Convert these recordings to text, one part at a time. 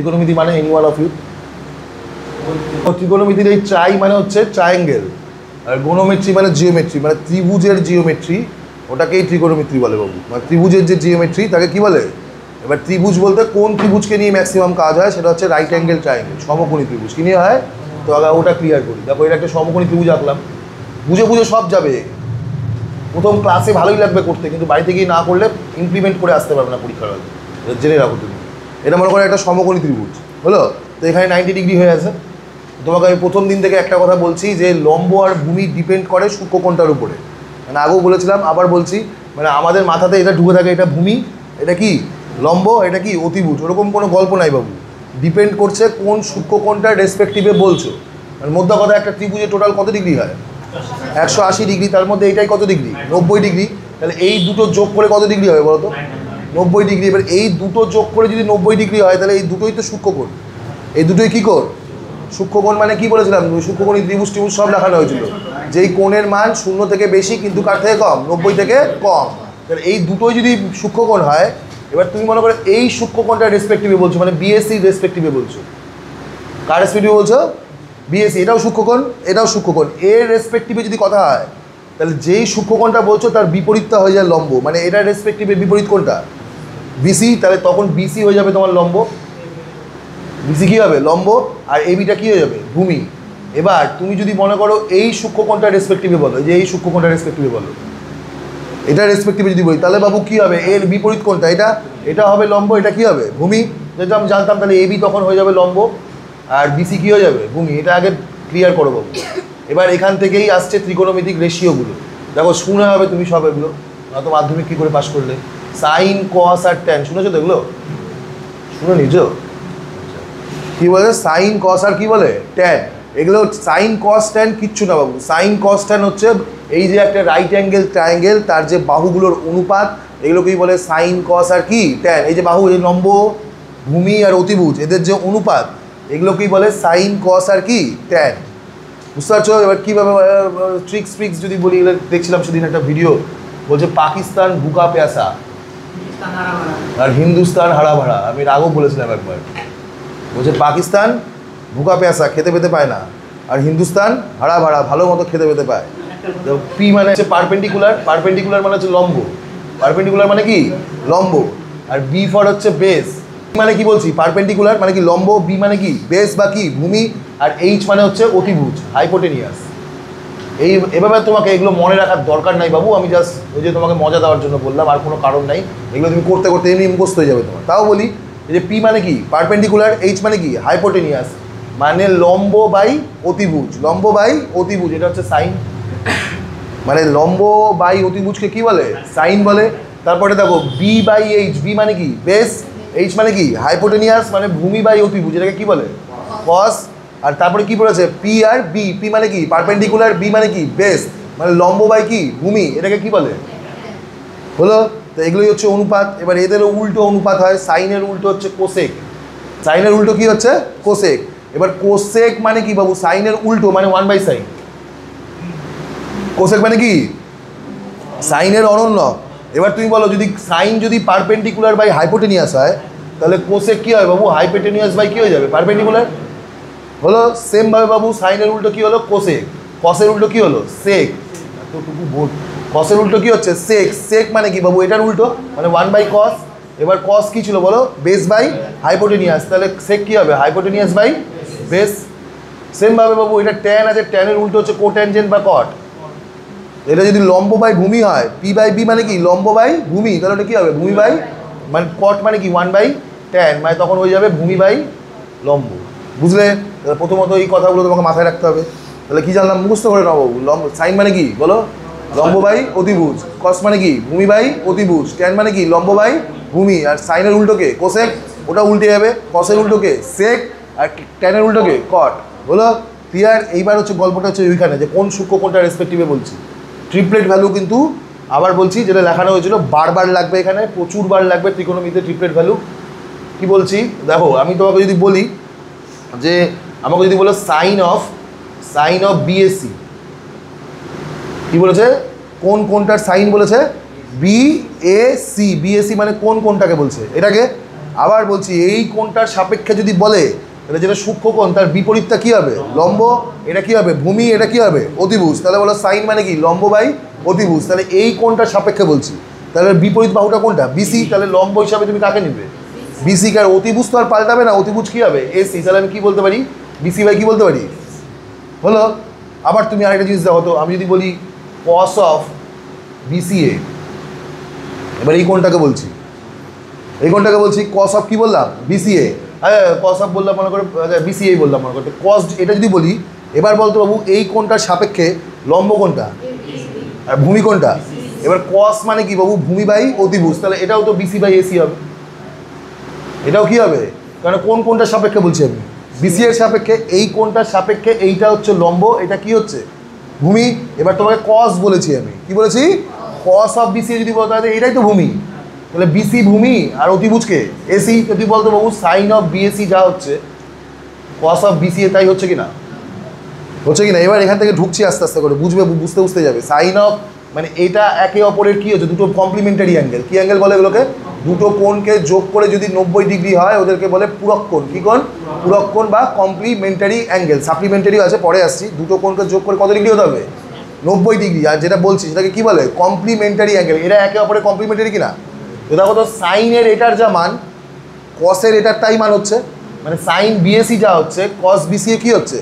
ত্রিকোণমিতি মানে any one of you? ত্রিকোণমিতির এই ট্রাই মানে হচ্ছে ট্রায়াঙ্গেল, আর গোনোমেট্রি মানে জিওমেট্রি, মানে ত্রিভুজের জিওমেট্রি, ওটাকেই ত্রিকোণমিতি বলে বাবু। মানে ত্রিভুজের যে জিওমেট্রি তাকে কি বলে? এবার ত্রিভুজ বলতে কোন ত্রিভুজকে নিয়ে ম্যাক্সিমাম কাজ হয়, সেটা হচ্ছে রাইট অ্যাঙ্গেল ট্রায়াঙ্গেল, সমকোণী ত্রিভুজ। কি নিয়ে হয়? তো ওটা ক্লিয়ার করি। দেখো এটা একটা সমকোণী ত্রিভুজ আঁকলাম, বুঝে বুঝে সব যাবে, প্রথম ক্লাসে ভালোই লাগবে করতে, কিন্তু বাড়িতে গিয়ে না করলে ইমপ্লিমেন্ট করে আসতে পারবে না পরীক্ষার হলে, জেনে রাখো তুমি। এটা মনে করো একটা সমকোণী ত্রিভুজ হলো, তো এখানে 90 ডিগ্রি হয়ে আছে। তোমাকে আমি প্রথম দিন থেকে একটা কথা বলছি যে লম্ব আর ভূমি ডিপেন্ড করে সূক্ষ্মকোণটার উপরে। মানে আগেও বলেছিলাম, আবার বলছি, মানে আমাদের মাথাতে এটা ঢুকে থাকে, এটা ভূমি, এটা কি লম্ব, এটা কি অতিভুজ, ওরকম কোনো গল্প নাই বাবু। ডিপেন্ড করছে কোন সূক্ষ্মকোণটার রেসপেক্টিভে বলছো। মানে মধ্যে কথা, একটা ত্রিভুজে টোটাল কত ডিগ্রি হয়? 180 ডিগ্রি, তার মধ্যে এইটাই কত ডিগ্রি? 90 ডিগ্রি। তাহলে এই দুটো যোগ করে কত ডিগ্রি হয় বলো তো? 90 ডিগ্রি। এবার এই দুটো যোগ করে যদি 90 ডিগ্রি হয়, তাহলে এই দুটোই তো সূক্ষ্মকোণ। এই দুটোই কী কোণ? সূক্ষ্মকোণ। মানে কি বলেছিলাম? সূক্ষ্মকোণী ত্রিভুজ ত্রিভুজ সব দেখানো হয়েছিল, যেই কোণের মান 0 থেকে বেশি কিন্তু কার থেকে কম? 90 থেকে কম। তাহলে এই দুটোই যদি সূক্ষ্মকোণ হয়, এবার তুমি মনে করো এই সূক্ষ্মকোণটার রেসপেক্টিভে বলছো, মানে বিএসসি রেসপেক্টিভে বলছো। কার রেসপেক্টিভে বলছো? বিএসসি। এটাও সূক্ষ্মকোণ, এটাও সূক্ষ্মকোণ। এর রেসপেক্টিভে যদি কথা হয়, তাহলে যেই সূক্ষ্মকোণটা বলছো তার বিপরীতটা হয়ে যায় লম্ব। মানে এটার রেসপেক্টিভে বিপরীত কোণটা বিসি, তাহলে তখন বিসি হয়ে যাবে তোমার লম্ব। বিসি কী হবে? লম্ব। আর এবিটা কী হয়ে যাবে? ভূমি। এবার তুমি যদি মনে করো এই সূক্ষ্মকোণটা রেসপেক্টিভে বলো, যে এই সূক্ষ্মকোণটা রেসপেক্টিভে বলো, এটা রেসপেক্টিভে যদি বলি, তাহলে বাবু কী হবে? এর বিপরীত কোণটা এটা, এটা হবে লম্ব, এটা কী হবে? ভূমি। যেটা আমি জানতাম, তাহলে এবি তখন হয়ে যাবে লম্ব, আর বিসি কী হয়ে যাবে? ভূমি। এটা আগে ক্লিয়ার করো বাবু। এবার এখান থেকেই আসছে ত্রিকোণমিতিক রেশিওগুলো। দেখো শুনে হবে তুমি সব এগুলো, নয়তো মাধ্যমিক কী করে পাস করলে? সাইন, কস আর ট্যান শুনেছো তো এগুলো? শুনে নিছো? কী বলে? সাইন, কস আর কী বলে? ট্যান। এগুলো সাইন, কস, ট্যান কিচ্ছু না বাবু। সাইন, কস, ট্যান হচ্ছে এই যে একটা রাইট অ্যাঙ্গেল ট্রায়াঙ্গেল, তার যে বাহুগুলোর অনুপাত, এগুলোকেই বলে সাইন, কস আর কি? ট্যান। এই যে বাহু, এই লম্ব, ভূমি আর অতিভুজ, এদের যে অনুপাত, এগুলোকেই বলে সাইন, কস আর কি? ট্যান। বুঝতে পারছো? এবার কীভাবে ট্রিক্স যদি বলি, দেখছিলাম সেদিন একটা ভিডিও, বলছে পাকিস্তান ভুকা প্যাসা আর হিন্দুস্তান হারা ভাড়া। আমি আগেও বলেছিলাম একবার, বলছে পাকিস্তান ভুকা প্যাসা, খেতে পেতে পায় না, আর হিন্দুস্তান হারা ভাড়া, ভালো মতো খেতে পেতে পায়। পি মানে হচ্ছে পারপেন্ডিকুলার, পারপেন্ডিকুলার মানে হচ্ছে লম্ব, পারপেন্ডিকুলার মানে কি? লম্ব। আর বি ফর হচ্ছে বেস। মানে কি বলছি? পারপেন্ডিকুলার মানে কি? লম্ব। বি মানে কি? বেস বা কি? ভূমি। আর এইচ মানে হচ্ছে অতিভুজ, হাইপোটেনিয়াস। এভাবে তোমাকে এগুলো মনে রাখার দরকার নাই বাবু, আমি জাস্ট ওই যে তোমাকে মজা দেওয়ার জন্য বললাম, আর কোনো কারণ নাই। এগুলো তুমি করতে করতে এমনি মুখস্থ হয়ে যাবে তোমার। তাও বলি, এই যে পি মানে কি? পারপেন্ডিকুলার। এইচ মানে কি? হাইপোটেনিয়াস, মানে লম্ব বাই অতিভুজ। লম্ব বাই অতিভুজ, এটা হচ্ছে সাইন। মানে লম্ব বাই অতিভুজকে কি বলে? সাইন বলে। তারপরে দেখো বি বাই এইচ। বি মানে কি? বেস। এইচ মানে কি? হাইপোটেনিয়াস, মানে ভূমি বাই অতিভুজ, এটাকে কি বলে? কস। আর তারপরে কি বলেছে? P R B. পি মানে কি? পারপেন্ডিকুলার। বি মানে কি? বেস, মানে লম্ব বাই কি? ভূমি, এটাকে কি বলে? হলো। তো এগুলোই হচ্ছে অনুপাত। এবার এদেরও উল্টো অনুপাত হয়। সাইনের উল্টো হচ্ছে কোসেক। সাইনের উল্টো কি হচ্ছে? কোসেক। এবার কোসেক মানে কি বাবু? সাইনের উল্টো, মানে 1/sin। কোসেক মানে কি? সাইনের অনন্য। এবার তুমি বলো, যদি সাইন যদি পারপেন্ডিকুলার বাই হাইপোটেনিয়াস হয়, তাহলে কোসেক কি হয় বাবু? হাইপোটেনিয়াস বাই কি হয়ে যাবে? পারপেন্ডিকুলার। হলো। সেমভাবে বাবু সাইনের উল্টো কি হলো? কোসেক। কসের উল্টো কি হলো? সেক। এতটুকু বোর্ড। কসের উল্টো কি হচ্ছে? সেক। সেক মানে কি বাবু? এটার উল্টো, মানে 1/cos। এবার কস কি ছিল বলো? বেস বাই হাইপোটেনিয়াস, তাহলে সেক কি হবে? Hypotenuse by base. সেমভাবে বাবু এটা ট্যান আছে, ট্যানের উল্টো হচ্ছে কোট্যানজেন্ট বা কট। এটা যদি লম্ব বাই ভূমি হয়, পি বাই বি মানে কি? লম্ব বাই ভূমি, তাহলে ওটা কী হবে? ভূমি বাই, মানে কট মানে কি? 1/tan, মানে তখন হয়ে যাবে ভূমি বাই লম্ব। বুঝলে? প্রথমত এই কথাগুলো তোমাকে মাথায় রাখতে হবে। তাহলে কী জানলাম? মুখস্থ করে নাও বাবু। লম্ব, সাইন মানে কি বলো? লম্ব বাই অতিভুজ। কস মানে কি? ভূমি বাই অতিভুজ। ট্যান মানে কি? লম্ব বাই ভূমি। আর সাইনের উল্টোকে কোসেক, ওটা উল্টে যাবে। কসের উল্টোকে সেক, আর ট্যানের উল্টোকে কট। হলো ক্লিয়ার? এইবার হচ্ছে গল্পটা হচ্ছে ওইখানে, যে কোন সূক্ষ্মকোণটা রেসপেক্টিভে বলছি। ট্রিপলেট ভ্যালু কিন্তু আবার বলছি, যেটা লেখানো হয়েছিল, বারবার লাগবে এখানে, প্রচুর বার লাগবে ত্রিকোণমিতিতে ট্রিপলেট ভ্যালু। কি বলছি দেখো, আমি তোমাকে যদি বলি যে, আমাকে যদি বলো সাইন অফ বিএসসি, কি বলেছে? কোন কোনটার সাইন বলেছে? বিএসসি। বিএসসি মানে কোন কোনটাকে বলছে? এটাকে। আবার বলছি এই কোণটার সাপেক্ষে যদি বলে তাহলে যেটা সূক্ষ্ম কোণ তার বিপরীতটা কী হবে? লম্ব। এটা কী হবে? ভূমি। এটা কী হবে? অতিভুজ। তাহলে বলো সাইন মানে কি? লম্ব বাই অতিভুজ। তাহলে এই কোণটার সাপেক্ষে বলছি, তাহলে বিপরীত বাহুটা কোনটা? বিসি। তাহলে লম্ব হিসাবে তুমি কাকে নিবে? বিসি। কার অতিভুজ তো আর পাল্টাবে না, অতিভুজ কী হবে? এসি। তাহলে আমি কী বলতে পারি? বিসি বাই কী বলতে পারি? হলো। আবার তুমি আরেকটা জিনিস দেখো তো, আমি যদি বলি কস অফ বিসিএ, এবার এই কোণটাকে বলছি, এই কোণটাকে বলছি কস অফ কী বললাম? বিসিএ। হ্যাঁ, কস অফ বললাম মনে করে, বিসিএ বললাম মনে করতে, কস এটা যদি বলি, এবার বলতো বাবু এই কোণটার সাপেক্ষে লম্ব কোনটা আর ভূমি কোনটা? এবার কস মানে কি বাবু? ভূমি বাই অতিভুজ। তাহলে এটাও তো বিসি বাই এসি হবে। এটাও কি হবে? কারণ কোনটার সাপেক্ষে বলছি আমি? বিসি এর সাপেক্ষে। এই কোণটার সাপেক্ষে এইটা হচ্ছে লম্ব, এটা কি হচ্ছে? ভূমি। এবার তোমাকে কস বলেছি আমি, কি বলেছি? কস অফ বিসি যদি বলতে হয় এটাই তো ভূমি। তাহলে বিসি ভূমি আর অতিভুজকে এসি। যদি বলতো বাবু সাইন অফ বিএসি যা হচ্ছে কস অফ বিসি তাই হচ্ছে কি না? হচ্ছে কি না? এবার এখান থেকে ঢুকছি আস্তে আস্তে করে, বুঝতে বুঝতে যাবে। সাইন অফ মানে এটা একে অপরের কী হচ্ছে? দুটো কমপ্লিমেন্টারি অ্যাঙ্গেল। কী অ্যাঙ্গেল বলে এগুলোকে? দুটো কোণকে যোগ করে যদি 90 ডিগ্রি হয় ওদেরকে বলে পূরক কোণ। কী কোণ? পূরক কোণ বা কমপ্লিমেন্টারি অ্যাঙ্গেল। সাপ্লিমেন্টারিও আছে, পরে আসছি। দুটো কোণকে যোগ করে কত ডিগ্রি হতে হবে? 90 ডিগ্রি। আর যেটা বলছি সেটাকে কী বলে? Complimentary angle. এরা একে অপরের কমপ্লিমেন্টারি কিনা? তো দেখো তো, সাইনের এটার যা মান কসের এটার তাই মান হচ্ছে, মানে সাইন বিএসি যা হচ্ছে কস বিসিএ কী হচ্ছে?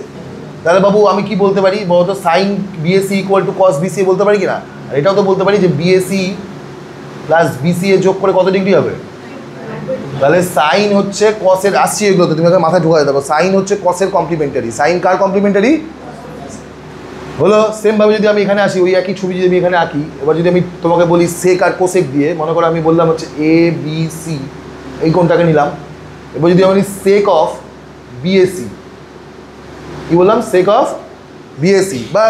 তাহলে বাবু আমি কি বলতে পারি বলতো? Sin BAC equal to cos BCA বলতে পারি কিনা? আর এটাও তো বলতে পারি যে বিএসি প্লাস বিসিএ যোগ করে কত ডিগ্রি হবে? তাহলে সাইন হচ্ছে কসের, আসছি এগুলো তো তুমি মাথায় ঢোকাতে দেখো। সাইন হচ্ছে কসের কমপ্লিমেন্টারি। সাইন কার কমপ্লিমেন্টারি? হলো। সেমভাবে যদি আমি এখানে আসি, ওই একই ছবি যদি আমি এখানে আঁকি, এবার যদি আমি তোমাকে বলি সেক আর কোসেক দিয়ে, মনে করো আমি বললাম হচ্ছে এ বি সি, এই কোণটাকে নিলাম। এবার যদি আমি বলি সেক অফ বিএসি, কি বললাম? সেক অফ বিএসি বা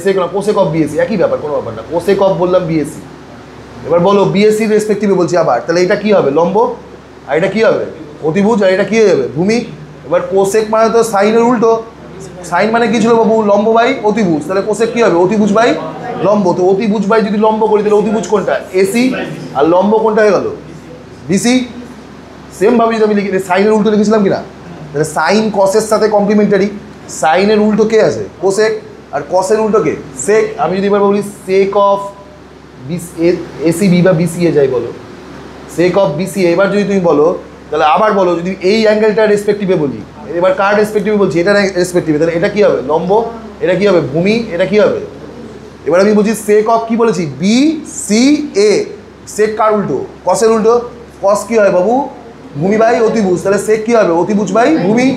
সেক না, কোসেক অফ বিএসি, একই ব্যাপার, কোনো ব্যাপার না। কোসেক অফ বললাম বিএসি। এবার বলো বিএসির রেসপেক্টিভে বলছি আবার, তাহলে এটা কী হবে? লম্ব। আর এটা কী হবে? অতিভুজ। আর এটা কী হয়ে যাবে? ভূমি। এবার কোসেক মানে তো সাইনের উল্টো। সাইন মানে কী ছিল বাবু? লম্ব বাই অতিভুজ। তাহলে কোসেক কী হবে? অতিভুজ বাই লম্ব। তো অতিভুজ বাই যদি লম্ব করি তাহলে অতিভুজ কোনটা? এসি। আর লম্ব কোনটা হয়ে গেল? বিসি। সেমভাবে যদি আমি লিখি, সাইনের উল্টো লিখেছিলাম কিনা? তাহলে সাইন কসের সাথে কমপ্লিমেন্টারি। সাইনের উল্টো কে আছে? কোসেক। আর কসের উল্টো কে? সেক। আমি যদি এবার বলি সেক অফ এসিবি বা বিসিএ যাই বলো, সেক অফ বিসিএ। এবার যদি তুমি বলো, তাহলে আবার বলো যদি এই অ্যাঙ্গেলটা রেসপেক্টিভে বলি, এবার কার রেসপেক্টিভে বলছি? এটা রেসপেক্টিভে। তাহলে এটা কী হবে? লম্ব। এটা কী হবে? ভূমি। এটা কী হবে? এবার আমি বলছি সেক অফ কী বলেছি? বি সি এ। সেক কার উল্টো? কসের উল্টো। কস কী হয় বাবু? ভূমি বাই অতিভুজ। তাহলে সেক কী হবে? অতিভুজ বাই ভূমি।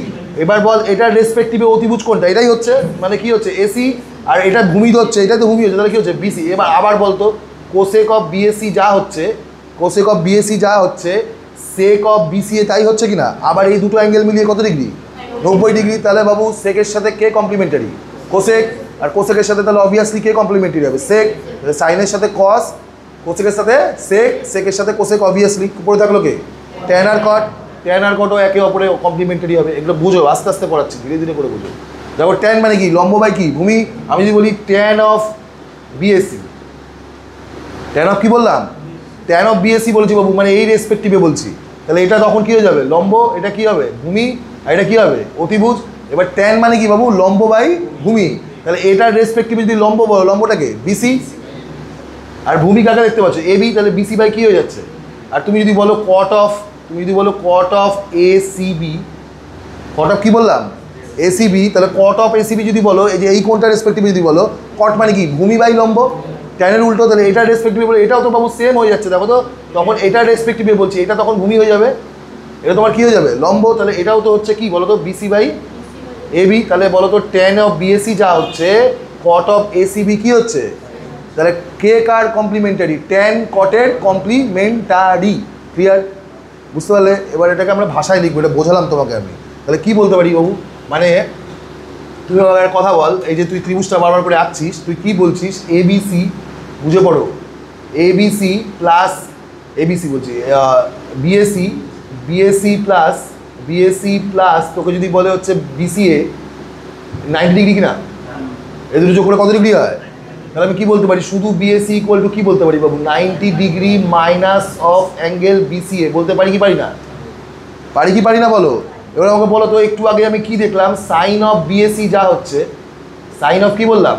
এবার বল এটার রেসপেক্টিভে অতিভুজ কোনটা? এটাই হচ্ছে, মানে কি হচ্ছে? এসি। আর এটা ভূমি হচ্ছে, এটা তো ভূমি হচ্ছে, তাহলে কী হচ্ছে? বিসি। এবার আবার বলতো কোসেক অফ বিএসি যা হচ্ছে, কোসেক অফ বিএসি যা হচ্ছে সেক অফ বিসিএ তাই হচ্ছে কিনা? আবার এই দুটো অ্যাঙ্গেল মিলিয়ে কত ডিগ্রি? 90 ডিগ্রি। তাহলে বাবু সেকের সাথে কে কমপ্লিমেন্টারি? কোসেক। আর কোসেকের সাথে তাহলে অবভিয়াসলি কে কমপ্লিমেন্টারি হবে? সেক। সাইনের সাথে কস, কোসেকের সাথে সেক, সেকের সাথে কোসেক, অবভিয়াসলি পড়ে থাকলো কে? ট্যান আর কট। ট্যান আর কটও একে অপরে কমপ্লিমেন্টারি হবে। এগুলো বুঝো, আস্তে আস্তে পড়াচ্ছি, ধীরে ধীরে করে বুঝো। দেখো ট্যান মানে কি? লম্ব বাই কি? ভূমি। আমি যদি বলি tan of BAC, tan of কি বললাম? ট্যান অফ বিএসি বলেছি বাবু, মানে এই রেসপেক্টিভে বলছি। তাহলে এটা তখন কী হয়ে যাবে? লম্ব। এটা কী হবে? ভূমি। আর এটা কী হবে? অতিভুজ। এবার ট্যান মানে কি বাবু? লম্ব বাই ভূমি। তাহলে এটার রেসপেক্টিভে যদি লম্ব বলো, লম্বটাকে বিসি। আর ভূমি কাকে দেখতে পাচ্ছ? এবি। তাহলে বিসি বাই কী হয়ে যাচ্ছে? আর তুমি যদি বলো cot of, cot of ACB, cot of কী বললাম? এসিবি। তাহলে কট অফ এসিবি যদি বলো, এই যে এই কোনটা রেসপেক্টিভে যদি বলো, কট মানে কি? ভূমি বাই লম্ব। ট্যানের উল্টো। তাহলে এটার রেসপেক্টিভে বলে, এটাও তো বাবু সেম হয়ে যাচ্ছে। দেখো তো, তখন এটার রেসপেক্টিভে বলছি, এটা তখন ভূমি হয়ে যাবে, এটা তোমার কী হয়ে যাবে? লম্ব। তাহলে এটাও তো হচ্ছে কি বলো তো? BC by AB. তাহলে বলো তো ট্যান অফ বিএসি যা হচ্ছে কট অফ এসিবি কী হচ্ছে? তাহলে কে কার কমপ্লিমেন্টারি? ট্যান কটের কমপ্লিমেন্টারি। ক্লিয়ার? বুঝতে পারলে? এবার এটাকে আমরা ভাষায় লিখবো, এটা বোঝালাম তোমাকে আমি। তাহলে কী বলতে পারি বাবু? মানে তুই আমার কথা বল, এই যে তুই ত্রিভুজটা বারবার করে আঁকছিস, তুই কী বলছিস? এবিসি, বুঝে পড়ো, এবিসি প্লাস, এবিসি বলছি, বিএসি, বিএসি প্লাস তোকে যদি বলে হচ্ছে বিসিএ 90 ডিগ্রি কিনা? এই দুটো যোগ করে কত ডিগ্রি হয়? তাহলে আমি কী বলতে পারি? শুধু বিএসি ইকুয়াল টু কী বলতে পারি বাবু? 90 degree minus of angle BCA বলতে পারি কি পারি না? পারি কি পারি না বলো? এবার আমাকে বলো তো, একটু আগে আমি কি দেখলাম, সাইন অফ বিএসি যা হচ্ছে, সাইন অফ কি বললাম,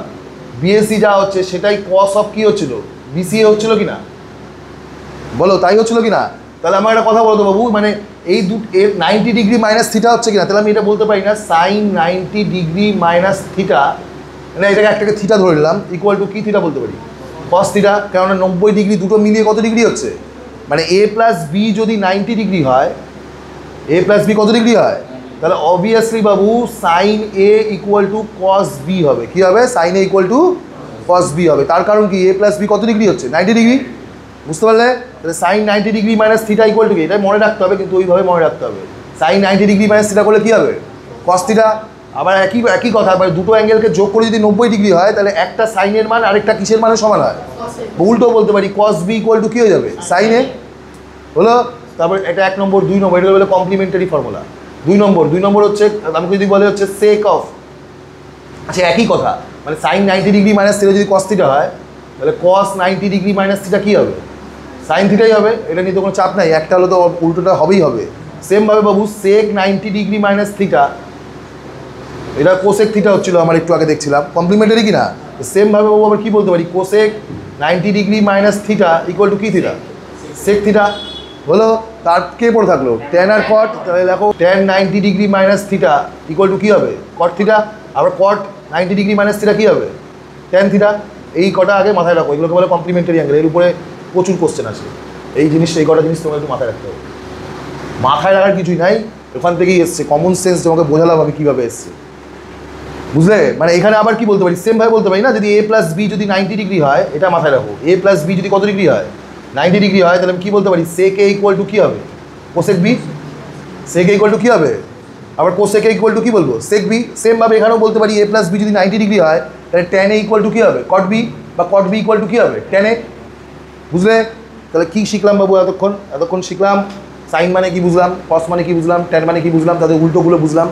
বিএসি যা হচ্ছে সেটাই কস অফ কি হচ্ছিল, বিসিএ হচ্ছিল কি না? বলো তাই হচ্ছিল কি না? তাহলে আমার একটা কথা বলতো বাবু, মানে এই 90 ডিগ্রি মাইনাস থিটা হচ্ছে কিনা, তাহলে আমি এটা বলতে পারি না সাইন 90 ডিগ্রি মাইনাস থিটা, মানে এটাকে একটাকে থিটা ধরে নিলাম, ইকুয়াল টু কি থিটা বলতে পারি, কস থিটা। কেননা 90 ডিগ্রি দুটো মিলিয়ে কত ডিগ্রি হচ্ছে, মানে এ প্লাস বি যদি 90 ডিগ্রি হয়, এ প্লাস বি কত ডিগ্রি হয়, তাহলে অবভিয়াসলি বাবু sin A equal to cos B হবে। কী হবে? Sin A equal to cos B হবে। তার কারণ কি, এ প্লাস বি কত ডিগ্রি হচ্ছে, 90 ডিগ্রি। বুঝতে পারলে? তাহলে sin 90 degree minus theta equal to কি, এটাই মনে রাখতে হবে, কিন্তু ওইভাবে মনে রাখতে হবে। সাইন 90 ডিগ্রি মাইনাস থিটা করলে কী হবে, কস থিটা। আবার একই কথা, মানে দুটো অ্যাঙ্গেলকে যোগ করে যদি 90 ডিগ্রি হয়, তাহলে একটা সাইনের মান আরেকটা কিসের মানে সমান হয়, উল্টো বলতে পারি কস বি ইকুয়াল টু কী হয়ে যাবে, সাইন এ। হলো? তারপর এটা 1 নম্বর। 2 নম্বর, এটা বলে কমপ্লিমেন্টারি ফর্মুলা। 2 নম্বর হচ্ছে, আমাকে যদি বলে হচ্ছে সেক অফ, আচ্ছা একই কথা, মানে সাইন 90 ডিগ্রি মাইনাস থিটা যদি কস থিটা হয়, তাহলে কস 90 ডিগ্রি মাইনাস থিটা কী হবে, সাইন থিটাই হবে। এটা নিয়ে তো কোনো চাপ নাই, একটা হলো তো উল্টোটা হবেই হবে। সেমভাবে বাবু সেক 90 ডিগ্রি মাইনাস থিটা, এটা কোসেক থিটা হচ্ছিলো আমার একটু আগে দেখছিলাম, কমপ্লিমেন্টারি কি না? সেমভাবে বাবু আবার কী বলতে পারি, cosec 90 degree minus theta equal to কী থিটা, সেক থিটা। হলো? তার কে পড়ে থাকলো, ট্যান আর কট, তাহলে দেখো tan 90 degree minus theta equal to কী হবে, কট থিটা। আবার কট 90 ডিগ্রি মাইনাস থিটা কী হবে, ট্যান থিটা। এই কটা আগে মাথায় রাখো, এগুলোকে বলে কমপ্লিমেন্টারি অ্যাঙ্গেল। এর উপরে প্রচুর কোশ্চেন আছে, এই জিনিসটা, এই কটা জিনিস তোমাকে একটু মাথায় রাখতে হবে। মাথায় রাখার কিছুই নাই, ওখান থেকেই এসছে, কমন সেন্স তোমাকে বোঝালাম আমি কীভাবে এসছে, বুঝলে? মানে এখানে আবার কি বলতে পারি, সেমভাবে বলতে পারি না, যদি এ প্লাস বি যদি 90 ডিগ্রি হয়, এটা মাথায় রাখো, এ প্লাস বি যদি কত ডিগ্রি হয়, 90 ডিগ্রি হয়, তাহলে আমি কী বলতে পারি, সেক এ ইকুয়াল টু কী হবে, cosec B. Sec A equal to কী হবে, আবার কোসেক এ ইকুয়াল টু কী বলবো, সেক বি। সেমভাবে এখানেও বলতে পারি এ প্লাস বি যদি 90 ডিগ্রি হয়, তাহলে ট্যান এ ইকুয়াল টু কী হবে, কট বি, বা কট বি ইকুয়াল টু কী হবে, ট্যান এ। বুঝলে? তাহলে কী শিখলাম বাবু এতক্ষণ শিখলাম সাইন মানে কি বুঝলাম, কস মানে কি বুঝলাম, ট্যান মানে কি বুঝলাম, তাদের উল্টোগুলো বুঝলাম।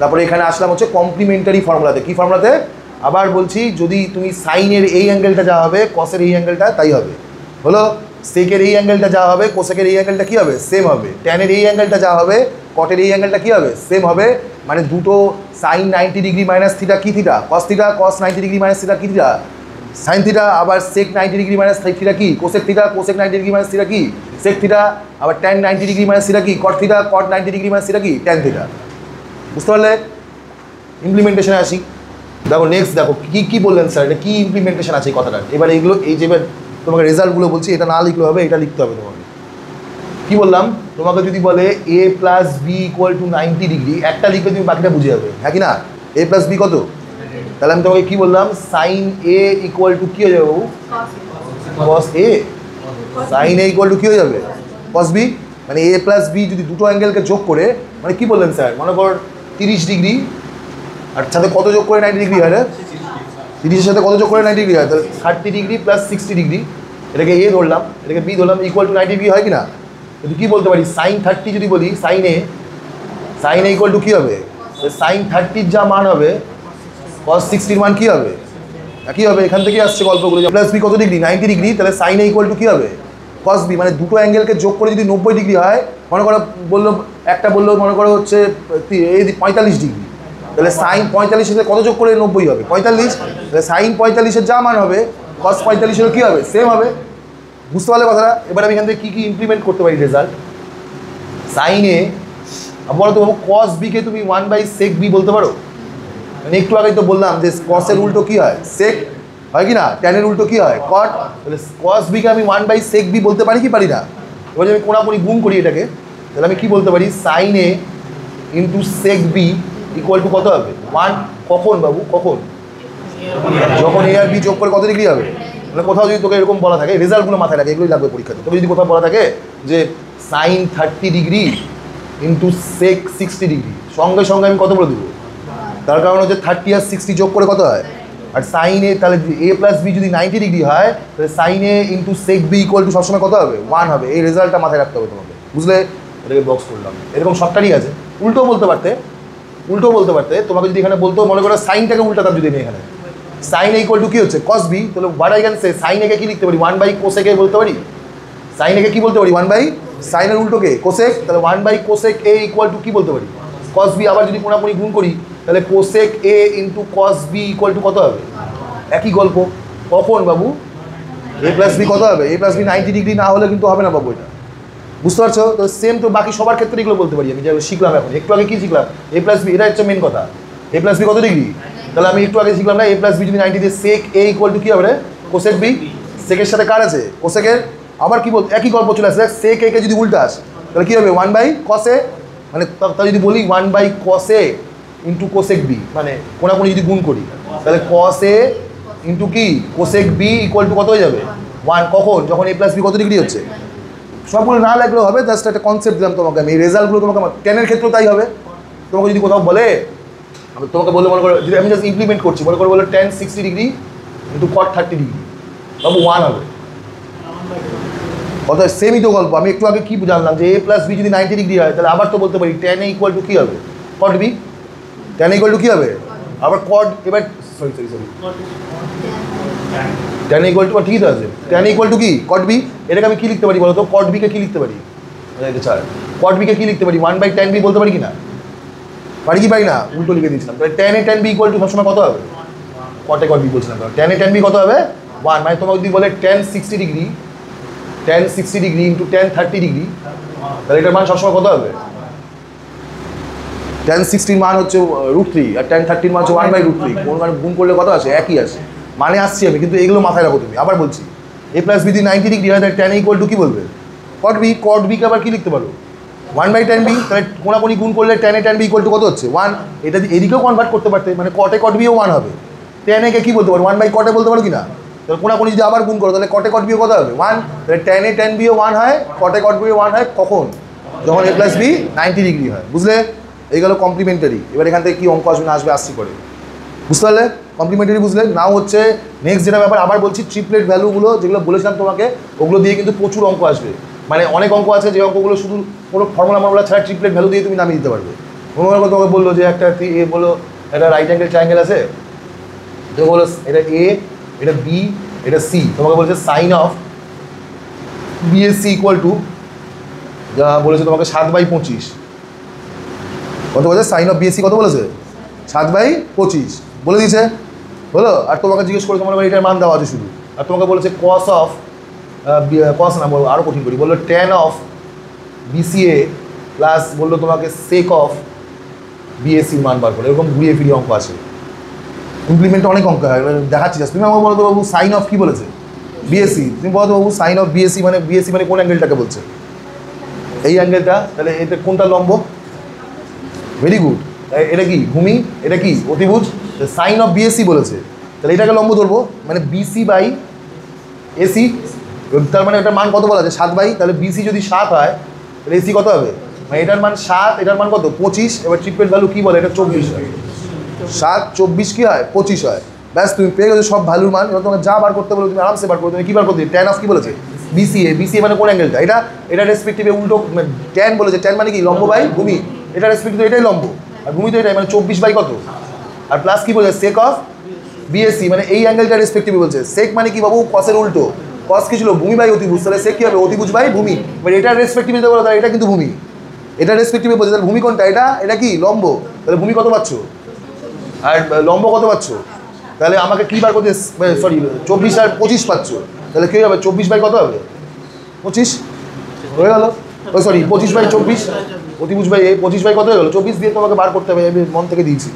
তারপরে এখানে আসলাম হচ্ছে কমপ্লিমেন্টারি ফর্মুলাতে। কী ফর্মুলাতে? আবার বলছি, যদি তুমি সাইনের এই অ্যাঙ্গেলটা যা হবে, কসের এই অ্যাঙ্গেলটা তাই হবে। হলো? সেকের এই অ্যাঙ্গেলটা যা হবে, কোসেকের এই অ্যাঙ্গেলটা কী হবে, সেম হবে। ট্যানের এই অ্যাঙ্গেলটা যা হবে, কটের এই অ্যাঙ্গেলটা কী হবে, সেম হবে। মানে দুটো সাইন 90 ডিগ্রি মাইনাস থিটা কী থিটা, কস থিটা, কস 90 ডিগ্রি মাইনাস থিটা কী থিটা, সাইন থিটা। আবার সেক 90 ডিগ্রি মাইনাস থিটা কি, cosec theta, cosec 90 degree minus theta কি, সেক থিটা। আবার ট্যান 90 ডিগ্রি মাইনাস থিটা কি, কট থিটা, কট 90 ডিগ্রি মাইনাস থিটা কি, tan theta. বুঝতে পারলে? ইমপ্লিমেন্টেশনে আসি। দেখো নেক্সট, দেখো কী কী বললেন স্যার, এটা কী ইমপ্লিমেন্টেশন আছে এই কথাটা। এবার এইগুলো, এই যে এবার তোমাকে রেজাল্টগুলো বলছি, এটা না লিখলে হবে, এটা লিখতে হবে তোমাকে। কী বললাম তোমাকে, যদি বলে A plus B equal to 90 degree, একটা লিখলে তুমি বাকিটা বুঝে যাবে, হ্যাঁ কি না? এ প্লাস বি কত, তাহলে আমি তোমাকে কী বললাম, সাইন এ ইকুয়াল টু কী হয়ে যাবে বাবু, কস এ। সাইন এ ইকুয়াল টু কী হয়ে যাবে, কস বি। মানে এ প্লাস বি যদি দুটো অ্যাঙ্গেলকে যোগ করে, মানে কী বললেন স্যার, মনে কর 30 ডিগ্রি আর সাথে কত যোগ করে 90 ডিগ্রি হয় রে, 30-এর সাথে কত যোগ করে 90 ডিগ্রি হয়, তাহলে 30 ডিগ্রি প্লাস 60 ডিগ্রি, এটাকে এ ধরলাম, এটাকে বি ধরলাম, ইকুয়াল টু 90 ডিগ্রি হয় কি না? কিন্তু কী বলতে পারি, সাইন 30 যদি বলি, সাইন এ ইকুয়াল টু কী হবে, সাইন 30-র যা মান হবে, কস 60-র মান কী হবে, একই হবে। এখান থেকে আসছে গল্পগুলো। প্লাস বি কত ডিগ্রি, 90 ডিগ্রি, তাহলে সাইন এ ইকুয়াল টু কী হবে, কস বি। মানে দুটো অ্যাঙ্গেলকে যোগ করে যদি 90 ডিগ্রি হয়, মনে করো বললো একটা, বললো মনে করো হচ্ছে এই 45 ডিগ্রি, তাহলে সাইন 45-এর সাথে কত যোগ করে 90 হবে, 45। তাহলে সাইন 45-এর যা মান হবে, কস 45-এরও কী হবে, সেম হবে। বুঝতে পারলে কথাটা? এবার আমি এখান থেকে কী কী ইমপ্লিমেন্ট করতে পারি রেজাল্ট, সাইনে বলো তো বাবু, কস বিকে তুমি 1/sec বি বলতে পারো। মানে একটু আগেই তো বললাম যে কসের উল্টো কী হয়, সেক হয় কি না, ট্যানের উল্টো কী হয়, কট। তাহলে কস বিকে আমি 1/sec বি বলতে পারি কি পারি না? এবার যদি আমি কোনাকুনি গুণ করি এটাকে, তাহলে আমি কী বলতে পারি, sine A into sec B equal to কত হবে, 1। কখন বাবু, কখন? যখন এ আর বি যোগ করে কত ডিগ্রি হবে। মানে কোথাও যদি তোকে এরকম বলা থাকে, রেজাল্টগুলো মাথায় রাখে, এগুলোই লাগবে পরীক্ষাতে। তবে যদি কোথাও বলা থাকে যে sine 30 degree into sec 60 degree, সঙ্গে সঙ্গে আমি কত বলে দেবো, তার কারণ হচ্ছে 30 আর 60 যোগ করে কত হয়। আর সাইন এ, তাহলে এ প্লাস বি যদি 90 ডিগ্রি হয়, তাহলে sine A into sec B equal to সবসময় কত হবে, 1 হবে। এই রেজাল্টটা মাথায় রাখতে হবে তোমাকে, বুঝলে? এটাকে বক্স করলাম। এরকম সবটারই আছে। উল্টো বলতে পারতে, তোমাকে যদি এখানে বলতো, মনে করো সাইনটাকে উল্টাতাম যদি আমি এখানে, সাইন এ ইকুয়াল টু কী হচ্ছে, কস বি, তাহলে বাড়াই গেছে সাইন একে কী লিখতে পারি, 1/cosec এ বলতে পারি। সাইন একে কী বলতে পারি, 1/sec সাইনের উল্টোকে কোসেক, তাহলে 1/cosec A ইকুয়াল টু কী বলতে পারি cos B। আবার যদি কোনাকুনি গুণ করি তাহলে cosec A into cos B equal to কত হবে? একই গল্প। কখন বাবু? A প্লাস বি কত হবে? A প্লাস বি 90 ডিগ্রি না হলে কিন্তু হবে না বাবু এটা, বুঝতে পারছো? তো সেম তো বাকি সবার ক্ষেত্রে এগুলো বলতে পারি আমি, যে শিখলাম এখন একটু আগে কী শিখলাম? A প্লাস বি, এটা হচ্ছে মেন কথা। A প্লাস বি কত ডিগ্রি? তাহলে আমি একটু আগে শিখলাম না A প্লাস বি যদি 90 দিয়ে sec A ইকুয়াল টু কী হবে রে? cosec B। সেকের সাথে কার আছে? কোসেকের। আবার কি বল, একই গল্প চলে আসে, sec A কে যদি উল্টাস তাহলে কী হবে? 1/cos A, মানে তা যদি বলি 1/cos A into cosec B, মানে কোনাকুনি যদি গুণ করি তাহলে cos A ইন্টু কি cosec B ইকুয়াল টু কত হয়ে যাবে? 1। কখন? যখন A প্লাস বি কত ডিগ্রি হচ্ছে। সবগুলো না লাগলেও হবে, জাস্ট একটা কনসেপ্ট দিলাম তোমাকে আমি। এই রেজাল্টগুলো তোমাকে আমার টেনের ক্ষেত্রেও তাই হবে। তোমাকে যদি কোথাও বলে, আমি তোমাকে বললে মনে করো, যদি আমি জাস্ট ইমপ্লিমেন্ট করছি, মনে করো বলো tan 60 degree into cot 30 degree, বাবু 1 হবে। অর্থাৎ সেমই তো গল্প। আমি একটু আগে কি জানলাম যে A প্লাস বি যদি 90 ডিগ্রি হয় তাহলে আবার তো বলতে পারি tan A ইকুয়াল টু কী হবে? cot B। tan A equal to কী হবে? আবার cot, এবার sorry tan A equal to, ঠিকই তো আছে, tan A ইকুয়াল টু কি cot B। এটাকে আমি কী লিখতে পারি বলো তো? cot B কে কী লিখতে পারি? cot B কে কী লিখতে পারি? 1/tan B বলতে পারি কি না? পারি কি পারি না? উল্টো লিখে দিয়েছিলাম। তাহলে tan A tan B equal to সবসময় কত হবে? cot A cot B বলছিলাম। tan A tan B কত হবে? 1। মানে তোমাকে যদি বলে tan 60 degree into tan 30 degree, তাহলে এটার মান সবসময় কত হবে? tan 60 মান হচ্ছে √3 আর tan 30 মান হচ্ছে 1/√3। কোন মানে গুণ করলে কত আসে? একই আসে। মানে আসছি আমি, কিন্তু এগুলো মাথায় রাখো তুমি। আবার বলছি, A প্লাস বি যদি 90 ডিগ্রি হয় তাহলে tan A ইকুয়াল টু কী বলবে? cot B। cot B কে আবার কী লিখতে পারো? 1/tan B। তাহলে কোনাকুনি গুণ করলে tan A tan B equal to কত হচ্ছে? 1। এটা এদিকেও কনভার্ট করতে পারতে, মানে cot A cot B ও 1 হবে। tan A কে কী বলতে পারো? 1/cot A বলতে পারো কি না? তাহলে কোনাকুনি যদি আবার গুণ করো তাহলে cot A cot B ও কত হবে? 1। তাহলে tan A tan B ও 1 হয়, cot A cot B ও 1 হয়। কখন? যখন A প্লাস বি 90 ডিগ্রি হয়। বুঝলে? এই গেল কমপ্লিমেন্টারি। এবার এখান থেকে কী অঙ্ক আসবে না আসবে আসছি করে, বুঝতে পারলে? কমপ্লিমেন্টারি বুঝলে? নাও হচ্ছে নেক্সট যেটা ব্যাপার, আবার বলছি ট্রিপলেট ভ্যালুগুলো যেগুলো বলেছিলাম তোমাকে, ওগুলো দিয়ে কিন্তু প্রচুর অঙ্ক আসবে। মানে অনেক অঙ্ক আছে যে অঙ্কগুলো শুধু কোনো ফর্মুলা ছাড়া ট্রিপলেট ভ্যালু দিয়ে তুমি নামিয়ে দিতে পারবে। মনে মনে তোমাকে বললো যে একটা এ বলো একটা রাইট অ্যাঙ্গেল ট্রায়াঙ্গেল আছে, তো বলো এটা A, এটা B, এটা C। তোমাকে বলেছে sine of BSC equal to, যা বলেছে তোমাকে 7/25। কত বলেছে? সাইন অফ BSC কত বলেছে? 7/25 বলে দিয়েছে, হলো। আর তোমাকে জিজ্ঞেস করে তোমার এটার মান দেওয়া আছে শুধু। আর তোমাকে বলেছে cos অফ cos না, বলো আরও কঠিন করি, বললো tan অফ BCA প্লাস বললো তোমাকে sec অফ BSC মান বার করে। এরকম ঘুরিয়ে ফিরিয়ে অঙ্ক আছে। ইমপ্লিমেন্টে অনেক অঙ্ক হয়, দেখাচ্ছি। তুমি আমাকে বলো তো বাবু সাইন অফ কী বলেছে? BSC। তুমি বলো তো বাবু সাইন অফ BSC মানে কোন অ্যাঙ্গেলটাকে বলছে? এই অ্যাঙ্গেলটা। তাহলে এটা কোনটা লম্ব? Very good. এটা কি ভূমি, এটা কি অতিভুজ। সাইন অফ BSC বলেছে, তাহলে এটাকে লম্ব ধরবো, মানে BC/AC। তার মানে এটার মান কত বলা আছে? 7 তাহলে BC যদি 7 হয় তাহলে AC কত হবে? মানে এটার মান 7, এটার মান কত? 25। এবার ট্রিপলেট ভ্যালু কী বলে? এটা 24 হয়। 7 24 কী হয়? 25 হয়। ব্যাস তুমি পেয়ে গেছো সব ভ্যালুর মান। এবার তোমাকে যা বার করতে বলো তুমি আরামসে বার করো। তুমি কী বার করতে? ট্যান অফ কী বলেছে? BCA মানে কোন অ্যাঙ্গেলটা? এটা রেসপেক্টিভে উল্টো ট্যান বলেছে। ট্যান মানে কি? লম্ব বাই ভূমি। এটা রেসপেক্টিভে এটাই লম্ব, আর ভূমি তো এটাই, মানে 24 কত? আর প্লাস কী বলেছে? সেক অফ BSC মানে এই অ্যাঙ্গেলটা রেসপেক্টিভে বলছে। সেক মানে কি বাবু? কসের উল্টো। কস কি ছিল? ভূমি বাই অতিভুজ। তাহলে সেক কী হবে? অতিভুজ বাই ভূমি। মানে এটা রেসপেক্টিভে বলো, তাহলে এটা কিন্তু ভূমি। এটা রেসপেক্টিভে বলছে, তাহলে ভূমি কোনটা? এটা কি লম্ব। তাহলে ভূমি কত পাচ্ছ আর লম্ব কত পাচ্ছ? তাহলে আমাকে কী বার করতে? সরি 24 আর 25 পাচ্ছ। তাহলে কী হবে? 24 কত হবে? 25 হয়ে গেল। ওই সরি 25/24 অতিভুজ বাই 25 কত হয়ে গেলো? 24 দিয়ে তোমাকে বার করতে হবে। আমি মন থেকে দিয়েছি,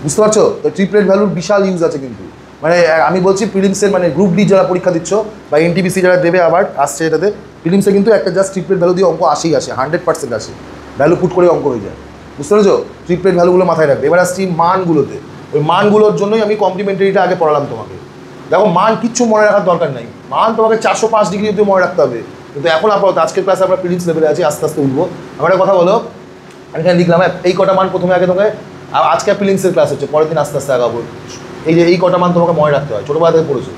বুঝতে পারছো? তো ট্রিপলেট ভ্যালুর বিশাল ইউজ আছে কিন্তু। মানে আমি বলছি প্রিলিমসের, মানে গ্রুপ ডি যারা পরীক্ষা দিচ্ছ বা NTPC যারা দেবে আবার আসছে এটাতে, প্রিলিমসে কিন্তু একটা জাস্ট ট্রিপলেট ভ্যালু দিয়ে অঙ্ক আসে 100% আসে। ভ্যালু পুট করে অঙ্ক হয়ে যায়, বুঝতে পেরেছো? ট্রিপলেট ভ্যালুগুলো মাথায় রাখবে। এবার আসছি মানগুলোতে। ওই মানগুলোর জন্যই আমি কমপ্লিমেন্টারিটা আগে পড়ালাম তোমাকে। দেখো মান কিচ্ছু মনে রাখার দরকার নাই। মান তোমাকে 405 ডিগ্রি অবধি মনে রাখতে হবে। কিন্তু এখন আপাতত আজকের ক্লাসে আমরা প্রিলিমস লেভেলে আছি, আস্তে আস্তে উঠবো। আমার একটা কথা বলো, আমি এখানে লিখলাম এই কটা মান প্রথমে আগে তোমাকে, আজকে প্রিলিমসের ক্লাস হচ্ছে, পরের দিন আস্তে আস্তে আগাবো। এই যে এই কটা মান তোমাকে মনে রাখতে হয়, ছোটোবেলা থেকে পড়েছো,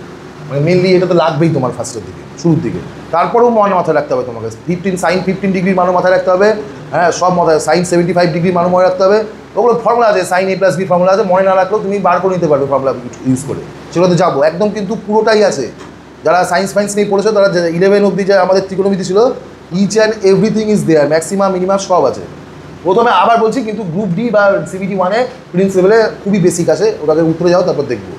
মানে মেনলি এটা তো লাগবেই তোমার ফার্স্টের দিকে, শুরুর দিকে। তারপরেও মাথায় রাখতে হবে তোমাকে সাইন 15 ডিগ্রির মানও মাথায় রাখতে হবে। হ্যাঁ, সব মাথায়। সাইন 75 ডিগ্রির মানও মনে রাখতে হবে। ওগুলো ফর্মুলা আছে, সাইন A + B ফর্মুলা আছে, মনে না রাখলেও তুমি বার করে নিতে পারবে ফর্মুলা ইউজ করে। সেগুলোতে যাবো একদম, কিন্তু পুরোটাই আছে। যারা সায়েন্স নিয়ে পড়েছো তারা 11 অবধি যে আমাদের ত্রিকোণমিতি ছিল, each and everything is there, maximum minimum সব আছে। প্রথমে আবার বলছি কিন্তু গ্রুপ ডি বা সিবিটি 1-এ প্রিন্সিপালে খুবই বেসিক আছে, ওটাকে উত্তরে যাও তারপর দেখবো,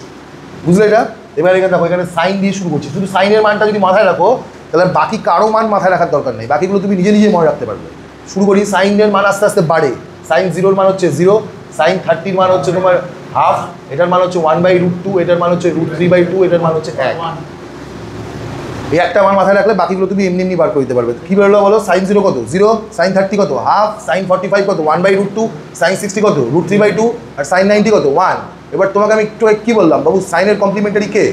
বুঝলে এটা? এবার এখানে দেখো, এখানে সাইন দিয়ে শুরু করছি, শুধু সাইনের মানটা যদি মাথায় রাখো তাহলে বাকি কারো মান মাথায় রাখার দরকার নেই, বাকিগুলো তুমি নিজে নিজে মনে রাখতে পারবে। শুরু করি, সাইনের মান আস্তে আস্তে বাড়ে, সাইন 0-র মান হচ্ছে 0, সাইন 30-র মান হচ্ছে তোমার হাফ, এটার মান হচ্ছে 1/√2, এটার মান হচ্ছে √3/2, এটার মান হচ্ছে 1। এই একটা মান মাথায় রাখলে বাকিগুলো তুমি এমনি এমনি বার করে দিতে পারবে। কী বেরোলো বলো? সাইন 0 কত? 0, সাইন 30 কত? হাফ, সাইন 45 কত? 1/√2, সাইন 60 কত? √3/2, আর সাইন 90 কত? 1। এবার তোমাকে আমি একটু কী বললাম বাবু? সাইনের কমপ্লিমেন্টারি কে?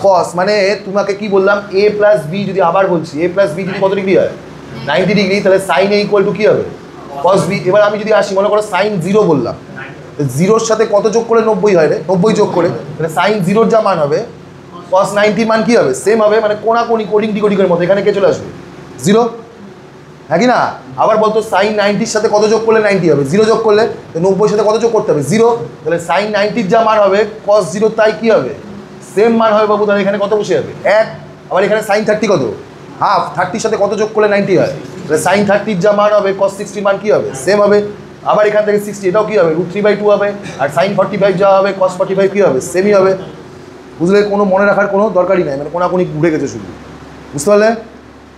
কস। মানে তোমাকে কি বললাম? a প্লাস বি, যদি আবার বলছি a প্লাস বি যদি কত ডিগ্রি হয়? 90 ডিগ্রি, তাহলে সাইন a ইকুয়াল টু কী হবে? Cos B. এবার আমি যদি আসি, মনে করো সাইন 0 বললাম, 0-র সাথে কত যোগ করে 90 হয় রে? 90 যোগ করে, তাহলে সাইন 0-র যা মান হবে কস 90-র মান কী হবে? সেম হবে, মানে কোনাকুনি কোডিং ডিকোডিংয়ের মতো এখানে কে চলে আসবে? 0, হ্যাঁ কি না? আবার বলতো সাইন 90-র সাথে কত যোগ করলে 90 হবে? 0 যোগ করলে, 90-র সাথে কত যোগ করতে হবে? 0, তাহলে সাইন 90-র যা মান হবে কস 0 তাই কী হবে? সেম মান হবে বাবু, তাহলে এখানে কত বসে যাবে? 1। আবার এখানে সাইন 30 কত? হাফ, 30-র সাথে কত যোগ করলে 90 হয়? তাহলে সাইন 30-র যা মান হবে কস 60-র মান কী হবে? সেম হবে। আবার এখান থেকে 60, এটাও কী হবে? √3/2 হবে। আর সাইন 45 যা হবে কস 45 কী হবে? সেমই হবে। বুঝলে? কোনো মনে রাখার কোনো দরকারই নাই, মানে কোনাকুনি ঘুরে গেছে শুধু, বুঝতে পারলে?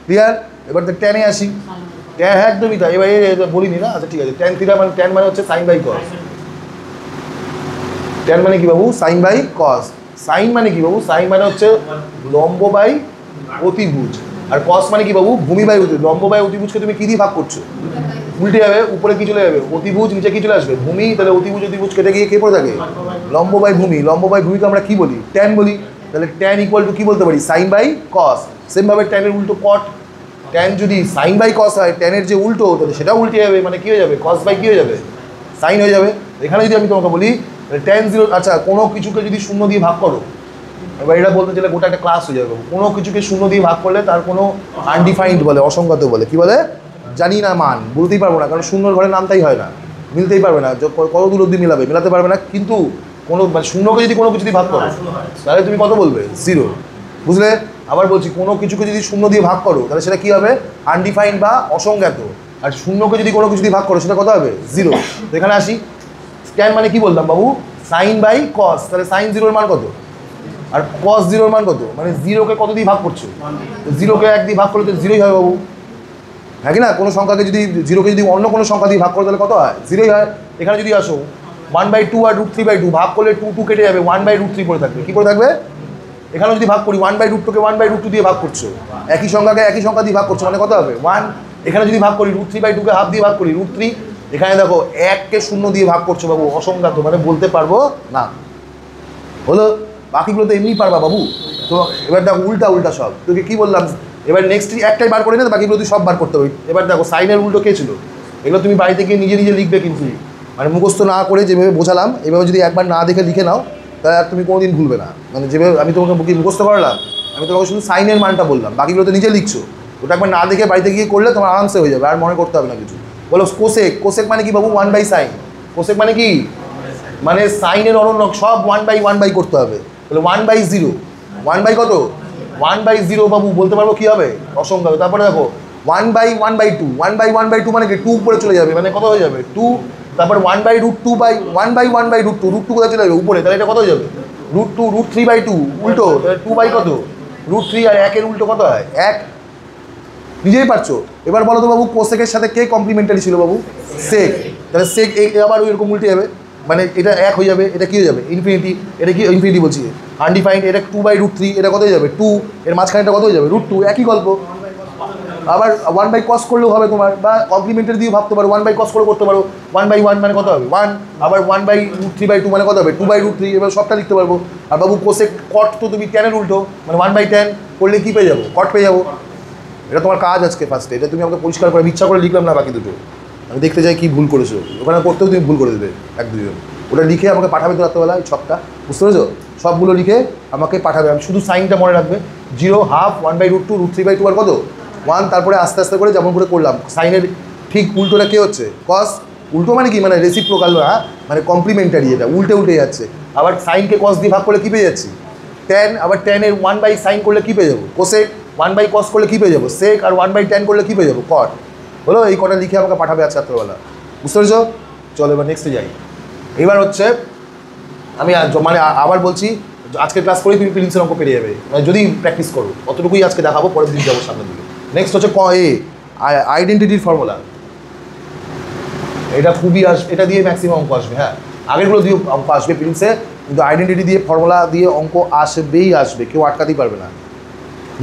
ক্লিয়ার? এবার তো ট্যানে আসি। ট্যান, হ্যাঁ একদমই তাই। এবার বলিনি না? আচ্ছা ঠিক আছে। ট্যান থিটা মানে, ট্যান মানে হচ্ছে সাইন বাই কস। ট্যান মানে কি বাবু? Sine by cos. সাইন মানে কি বাবু? সাইন মানে হচ্ছে লম্ব বাই অতিভুজ। আর কস মানে কি বাবু? ভূমি বাই অতিভুজ। লম্ব বাই অতিভুজকে তুমি কী দিয়ে ভাগ করছো? উল্টে যাবে, উপরে কি চলে যাবে? অতিভুজ, নিচে কি চলে আসবে? ভূমি। তাহলে অতিভুজ অতিভুজ কেটে গিয়ে কে পড়ে থাকে? লম্ব বাই ভূমি। লম্ব বাই ভূমিকে আমরা কি বলি? ট্যান বলি। তাহলে ট্যান ইকুয়াল টু কী বলতে পারি? Sine by cos. সেমভাবে ট্যানের উল্টো কট। ট্যান যদি সাইন বাই কস হয়, ট্যানের যে উল্টো, তাহলে সেটাও উল্টে যাবে, মানে কী হয়ে যাবে? কস বাই কী হয়ে যাবে? সাইন হয়ে যাবে। এখানে যদি আমি তোমাকে বলি ট্যান 0, আচ্ছা কোনো কিছুকে যদি 0 দিয়ে ভাগ করো, এবার এটা বলতে চাইলে গোটা একটা ক্লাস হয়ে যাবে। কোনো কিছুকে 0 দিয়ে ভাগ করলে তার কোনো আনডিফাইন্ড বলে, অসংজ্ঞাত বলে। কী বলে? জানি না, মান বলতেই পারবো না, কারণ 0-র ঘরে নামটাই হয় না, মিলতেই পারবে না। কত দূর অব্দি মেলাতে পারবে না। কিন্তু কোনো মানে 0-কে যদি কোনো কিছু দিয়ে ভাগ করো তাহলে তুমি কত বলবে? 0, বুঝলে? আবার বলছি, কোনো কিছুকে যদি 0 দিয়ে ভাগ করো তাহলে সেটা কী হবে? আনডিফাইন্ড বা অসংজ্ঞাত। আর 0-কে যদি কোনো কিছু দিয়ে ভাগ করো সেটা কত হবে? 0। এখানে আসি, ট্যান মানে কি বললাম বাবু? Sine by cos. তাহলে সাইন 0-র মান কত? আর কস 0-র মান কত? মানে 0-কে কত দিয়ে ভাগ করছো? 0-কে 1 দিয়ে ভাগ করলে তো 0ই হয় বাবু, হ্যাঁ কি না? কোনো সংখ্যাকে যদি 0-কে যদি অন্য কোনো সংখ্যা দিয়ে ভাগ করো তাহলে কত হয়? 0ই হয়। এখানে যদি আসো 1/2 আর √3/2 ভাগ করলে 2 কেটে যাবে, 1/√3 পড়ে থাকবে। কী পড়ে থাকবে? এখানে যদি ভাগ করি 1/√2-কে 1/√2 দিয়ে ভাগ করছো, একই সংখ্যাকে একই সংখ্যা দিয়ে ভাগ করছো, মানে কত হবে? 1। এখানে যদি ভাগ করি √3/2-কে হাফ দিয়ে ভাগ করি √3। এখানে দেখো 1-কে 0 দিয়ে ভাগ করছো বাবু, অসংজ্ঞাত, মানে বলতে পারবো না। হলো? বাকিগুলো তো এমনিই পারবা বাবু। তো এবার দেখো উল্টা সব, তোকে কী বললাম? এবার নেক্সট একটাই বার করে না, বাকিগুলো তুই সব বার করতে হবে। এবার দেখো সাইনের উল্টো কে ছিল? এগুলো তুমি বাড়িতে গিয়ে নিজে নিজে লিখবে, কিন্তু মানে মুখস্থ না করে যেভাবে বোঝালাম এভাবে যদি একবার না দেখে লিখে নাও তাহলে আর তুমি কোনোদিন ভুলবে না। মানে যেভাবে আমি তোমাকে মুখস্থ করালাম, আমি তোমাকে শুধু সাইনের মানটা বললাম, বাকিগুলো তো নিজে লিখছো। ওটা একবার না দেখে বাড়িতে গিয়ে করলে তোমার আরামসে হয়ে যাবে, আর মনে করতে হবে না কিছু। বলো কোসেক। কোসেক মানে কি বাবু? 1/sin। কোসেক মানে কি? মানে সাইনের অনন্য সব 1/1 করতে হবে। তাহলে 1/0, 1 কত? 1/0 বাবু, বলতে পারবো কী হবে? অসংখ্য। তারপরে দেখো 1/1/2, 1/1/2 মানে কি? 2 উপরে চলে যাবে, মানে কত হয়ে যাবে? 2। তারপর 1/√2 1/1/√2, √2 কোথায় চলে যাবে? উপরে। তাহলে এটা কত হয়ে যাবে? √2, √3/2 উল্টো, তাহলে 2 কত? √3। আর 1-এর উল্টো কত হয়? 1। নিজেই পারছো। এবার বলো তো বাবু, কোসেকের সাথে কে কমপ্লিমেন্টারি ছিল বাবু? সেক। তাহলে সেক আবার এরকম উল্টে যাবে, মানে এটা 1 হয়ে যাবে, এটা কী হয়ে যাবে? ইনফিনিটি। এটা কি ইনফিনিটি বলছি? আনডিফাইন্ড। এটা 2/√3, এটা কত হয়ে যাবে? 2। এর মাঝখানেটা কত হয়ে যাবে? √2। একই গল্প। আবার 1/cos করলেও হবে তোমার, বা কমপ্লিমেন্টারি দিয়ে ভাবতে পারো, 1/cos করে করতে পারো। 1/1 মানে কত হবে? 1। আবার 1/√3/2 মানে কত হবে? 2/√3। এবার সবটা লিখতে পারবো। আর বাবু কোসেক কট তো তুমি ট্যানের উল্টো, মানে 1/tan করলে কী পেয়ে যাবো? কট পেয়ে যাবো। এটা তোমার কাজ আজকে ফার্স্টে, এটা তুমি আমাকে পরিষ্কার করে, ইচ্ছা করে লিখলাম না বাকি দুটো, আমি দেখতে চাই কী ভুল করেছো। ওখানে করতেও তুমি ভুল করে দেবে 1-2 জন। ওটা লিখে আমাকে পাঠাবে তো রাত্রেবেলা, এই ছকটা, বুঝতে পেরেছো? সবগুলো লিখে আমাকে পাঠাবে। আমি শুধু সাইনটা মনে রাখবে, 0, হাফ, 1/√2, √3/2 আর কত? 1। তারপরে আস্তে আস্তে করে যেমন করে করলাম, সাইনের ঠিক উল্টোটা কে হচ্ছে? কস। উল্টো মানে কি? মানে রেসিপ্রোকাল, হ্যাঁ, মানে কমপ্লিমেন্টারি, এটা উল্টে যাচ্ছে। আবার সাইনকে কস দিয়ে ভাগ করলে কী পেয়ে যাচ্ছি? ট্যান। আবার ট্যানের 1/sin করলে কী পেয়ে যাবো? কোসেক। 1/cos করলে কী পেয়ে যাবো সেক, আর 1/tan করলে কী পেয়ে যাবো কট। হলো এই কটা লিখে আমাকে পাঠাবে আজ রাত্রেবেলা, বুঝতে পেরেছ? চলো এবার নেক্সটে যাই। এবার হচ্ছে আমি মানে আবার বলছি, আজকে ক্লাস করেই তুমি প্রিলিমসের অঙ্ক পেরিয়ে যাবে, মানে যদি প্র্যাকটিস করো, অতটুকুই আজকে দেখাবো, পরের দিন যাবো সামনের দিকে। নেক্সট হচ্ছে আইডেন্টিটির ফর্মুলা। এটা খুবই এটা দিয়ে ম্যাক্সিমাম অঙ্ক আসবে। হ্যাঁ, আগেরগুলো দিয়ে অঙ্ক আসবে প্রিলিমসে, কিন্তু আইডেন্টিটি দিয়ে ফর্মুলা দিয়ে অঙ্ক আসবে, কেউ আটকাতেই পারবে না।